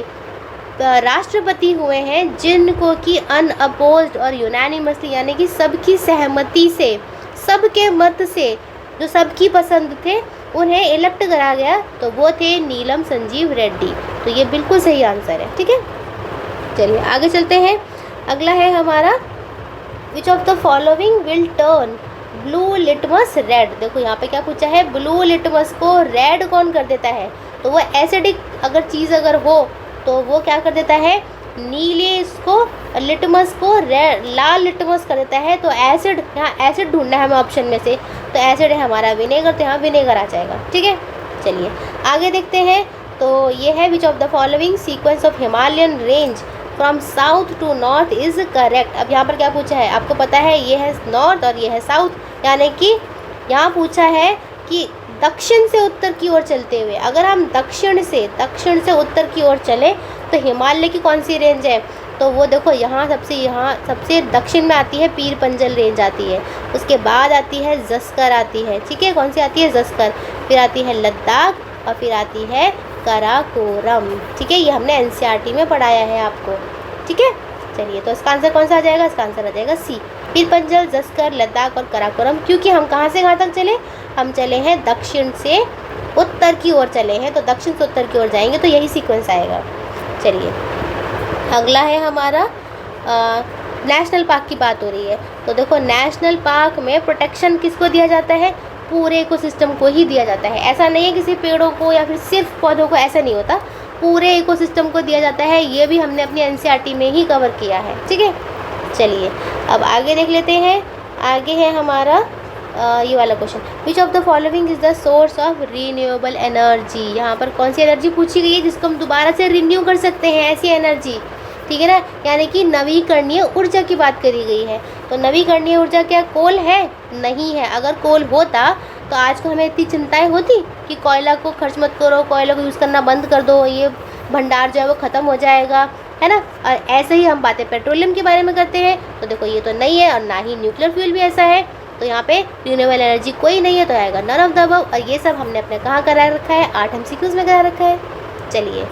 राष्ट्रपति हुए हैं जिनको कि अनअपोज्ड और यूनानिमसली यानी कि सबकी सहमति से, सबके मत से, जो सबकी पसंद थे, उन्हें इलेक्ट करा गया। तो वो थे नीलम संजीव रेड्डी। तो ये बिल्कुल सही आंसर है, ठीक है। चलिए आगे चलते हैं। अगला है हमारा विच of the following will turn blue litmus red. देखो यहाँ पे क्या पूछा है, ब्लू लिटमस को रेड कौन कर देता है? तो वो एसिडिक अगर चीज़ अगर हो तो वो क्या कर देता है, नीले इसको लिटमस को लाल लिटमस कर देता है। तो एसिड, यहाँ एसिड ढूंढना है हमें ऑप्शन में से, तो एसिड है हमारा विनेगर, तो यहाँ विनेगर आ जाएगा, ठीक है। चलिए आगे देखते हैं। तो ये है which of the following sequence of Himalayan range from south to north is correct. अब यहाँ पर क्या पूछा है, आपको पता है ये है नॉर्थ और ये है साउथ, यानी कि यहाँ पूछा है कि दक्षिण से उत्तर की ओर चलते हुए, अगर हम दक्षिण से उत्तर की ओर चलें तो हिमालय की कौन सी रेंज है? तो वो देखो यहाँ सबसे दक्षिण में आती है पीर पंजल रेंज आती है, उसके बाद आती है जस्कर आती है, ठीक है। कौन सी आती है? जस्कर। फिर आती है लद्दाख और फिर आती है काराकोरम, ठीक है। ये हमने एनसीईआरटी में पढ़ाया है आपको, ठीक है। चलिए तो इसका आंसर कौन सा आ जाएगा? इसका आंसर आ जाएगा सी, पीर पंजल, जस्कर, लद्दाख और काराकोरम। क्योंकि हम कहाँ से कहाँ तक चले? हम चले हैं दक्षिण से उत्तर की ओर चले हैं, तो दक्षिण से उत्तर की ओर जाएंगे तो यही सीक्वेंस आएगा। चलिए अगला है हमारा नेशनल पार्क की बात हो रही है। तो देखो नेशनल पार्क में प्रोटेक्शन किसको दिया जाता है? पूरे इकोसिस्टम को ही दिया जाता है। ऐसा नहीं है किसी पेड़ों को या फिर सिर्फ पौधों को, ऐसा नहीं होता, पूरे इकोसिस्टम को दिया जाता है। ये भी हमने अपनी एनसीईआरटी में ही कवर किया है, ठीक है। चलिए अब आगे देख लेते हैं। आगे है हमारा ये वाला question, which of the following is the source of renewable energy. यहाँ पर कौन सी एनर्जी पूछी गई है जिसको हम दोबारा से रिन्यू कर सकते हैं, ऐसी एनर्जी, ठीक है ना। यानी कि नवीकरणीय ऊर्जा की बात करी गई है। तो नवीकरणीय ऊर्जा क्या कोल है? नहीं है। अगर कोल होता तो आज को हमें इतनी चिंताएं होती कि कोयला को खर्च मत करो, कोयला को यूज़ करना बंद कर दो, ये भंडार जो है वो ख़त्म हो जाएगा, है ना। और ऐसे ही हम बातें पेट्रोलियम के बारे में करते हैं, तो देखो ये तो नहीं है, और ना ही न्यूक्लियर फ्यूल भी ऐसा है। तो यहाँ पे रिन्यूएबल एनर्जी कोई नहीं है, तो आएगा नन ऑफ द अबव। और ये सब हमने अपने कहाँ करा रखा है? 8 MCQs में करा रखा है। चलिए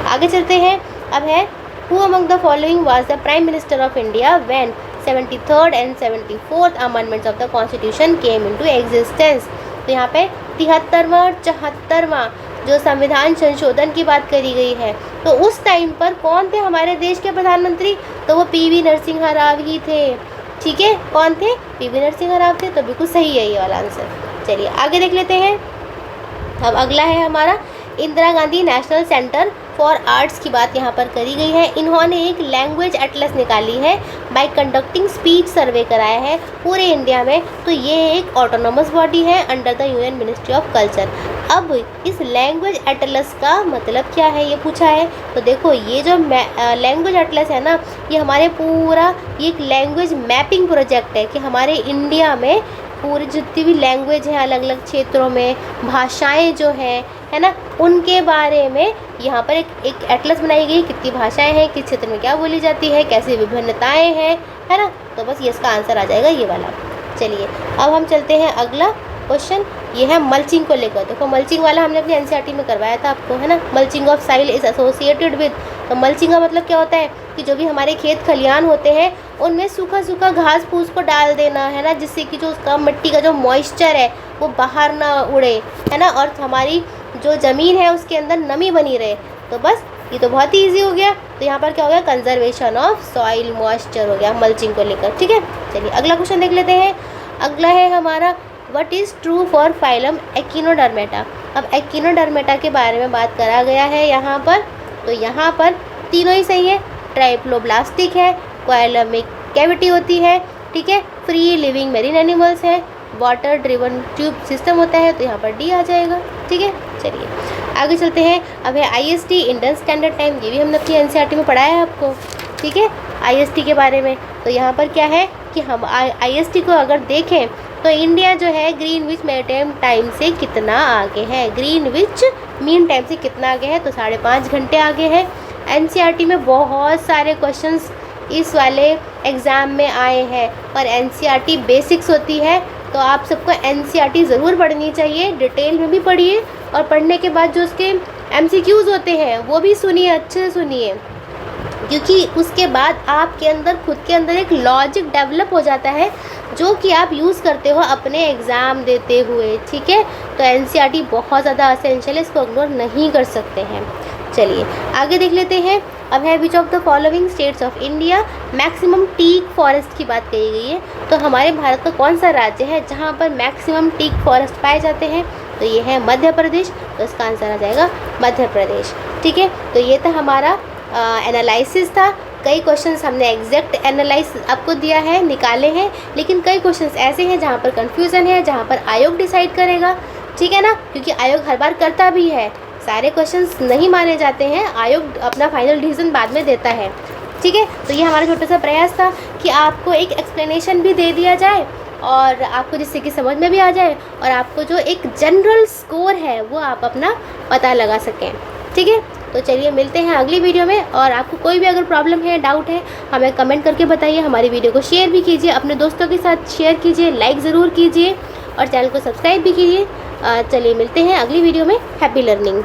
आगे चलते हैं। अब है who among the following was the prime minister of India when 73rd and 74th amendments of the constitution came into existence. तो यहाँ पे 73वां और 74वां जो संविधान संशोधन की बात करी गई है, तो उस टाइम पर कौन थे हमारे देश के प्रधानमंत्री? तो वो PV नरसिम्हा राव ही थे, ठीक है। कौन थे? PV नरसिम्हा राव थे। तो बिल्कुल सही है ये वाला आंसर। चलिए आगे देख लेते हैं। अब अगला है हमारा Indira Gandhi national centre for arts की बात यहाँ पर करी गई है। इन्होंने एक लैंग्वेज एटलस निकाली है, बाय कंडक्टिंग स्पीच सर्वे कराया है पूरे इंडिया में। तो ये एक ऑटोनोमस बॉडी है under the union ministry of culture. अब इस लैंग्वेज एटलस का मतलब क्या है ये पूछा है। तो देखो ये जो लैंग्वेज एटलस है ना, ये हमारे पूरा ये एक लैंग्वेज मैपिंग प्रोजेक्ट है कि हमारे इंडिया में पूरी जितनी भी लैंग्वेज हैं अलग अलग क्षेत्रों में, भाषाएं जो हैं है ना, उनके बारे में यहाँ पर एक एटलस बनाई गई। कितनी भाषाएं हैं, किस क्षेत्र में क्या बोली जाती है, कैसी विभिन्नताएं हैं, है ना। तो बस ये इसका आंसर आ जाएगा ये वाला। चलिए अब हम चलते हैं अगला क्वेश्चन, ये है मल्चिंग को लेकर। देखो मल्चिंग वाला हमने अपनी एनसीईआरटी में करवाया था आपको, है ना। Mulching of soil is associated with, तो मल्चिंग का मतलब क्या होता है कि जो भी हमारे खेत खलिहान होते हैं उनमें सूखा सूखा घास फूस को डाल देना, है ना, जिससे कि जो उसका मिट्टी का जो मॉइस्चर है वो बाहर ना उड़े, है ना, और हमारी जो ज़मीन है उसके अंदर नमी बनी रहे। तो बस ये तो बहुत ही ईजी हो गया। तो यहाँ पर क्या हो गया, कंजर्वेशन ऑफ सॉइल मॉइस्चर हो गया मल्चिंग को लेकर। ठीक है, चलिए अगला क्वेश्चन देख लेते हैं। अगला है हमारा what is true for phylum echinodermata. अब एकिनोडर्मेटा के बारे में बात करा गया है यहाँ पर। तो यहाँ पर तीनों ही सही है, ट्राइप्लोब्लास्टिक है, कोइलम में कैविटी होती है, ठीक है, फ्री लिविंग मेरीन एनिमल्स हैं, वाटर ड्रिवन ट्यूब सिस्टम होता है। तो यहाँ पर डी आ जाएगा। ठीक है, चलिए आगे चलते हैं। अब है IST इंडियन स्टैंडर्ड टाइम, ये भी हमने अपनी एनसीईआरटी में पढ़ाया है आपको। ठीक है, IST के बारे में। तो यहाँ पर क्या है कि हम IST को अगर देखें तो इंडिया जो है ग्रीनविच मेन टाइम से कितना आगे है, ग्रीनविच मीन टाइम से कितना आगे है, तो 5.5 घंटे आगे है। एनसीईआरटी में बहुत सारे क्वेश्चंस इस वाले एग्ज़ाम में आए हैं और एनसीईआरटी बेसिक्स होती है, तो आप सबको एनसीईआरटी ज़रूर पढ़नी चाहिए, डिटेल में भी पढ़िए और पढ़ने के बाद जो उसके MCQs होते हैं वो भी सुनिए, अच्छे से सुनिए, क्योंकि उसके बाद आपके अंदर खुद के अंदर एक लॉजिक डेवलप हो जाता है जो कि आप यूज़ करते हो अपने एग्ज़ाम देते हुए। ठीक है, तो एनसीईआरटी बहुत ज़्यादा असेंशियल है, इसको इग्नोर नहीं कर सकते हैं। चलिए आगे देख लेते हैं। अब है which of the following states of India maximum teak forest की बात कही गई है। तो हमारे भारत का कौन सा राज्य है जहाँ पर मैक्सिमम टीक फॉरेस्ट पाए जाते हैं, तो ये है मध्य प्रदेश। तो इसका आंसर आ जाएगा मध्य प्रदेश। ठीक है, तो ये था हमारा एनालिसिस था। कई क्वेश्चंस हमने एग्जैक्ट एनालाइज आपको दिया है, निकाले हैं, लेकिन कई क्वेश्चंस ऐसे हैं जहाँ पर कन्फ्यूज़न है, जहाँ पर आयोग डिसाइड करेगा। ठीक है ना, क्योंकि आयोग हर बार करता भी है, सारे क्वेश्चंस नहीं माने जाते हैं, आयोग अपना फाइनल डिसीजन बाद में देता है। ठीक है, तो ये हमारा छोटा सा प्रयास था कि आपको एक एक्सप्लेनेशन भी दे दिया जाए और आपको जिससे कि समझ में भी आ जाए और आपको जो एक जनरल स्कोर है वो आप अपना पता लगा सकें। ठीक है, तो चलिए मिलते हैं अगली वीडियो में। और आपको कोई भी अगर प्रॉब्लम है, डाउट है, हमें कमेंट करके बताइए। हमारी वीडियो को शेयर भी कीजिए, अपने दोस्तों के साथ शेयर कीजिए, लाइक ज़रूर कीजिए और चैनल को सब्सक्राइब भी कीजिए। चलिए मिलते हैं अगली वीडियो में। Happy learning.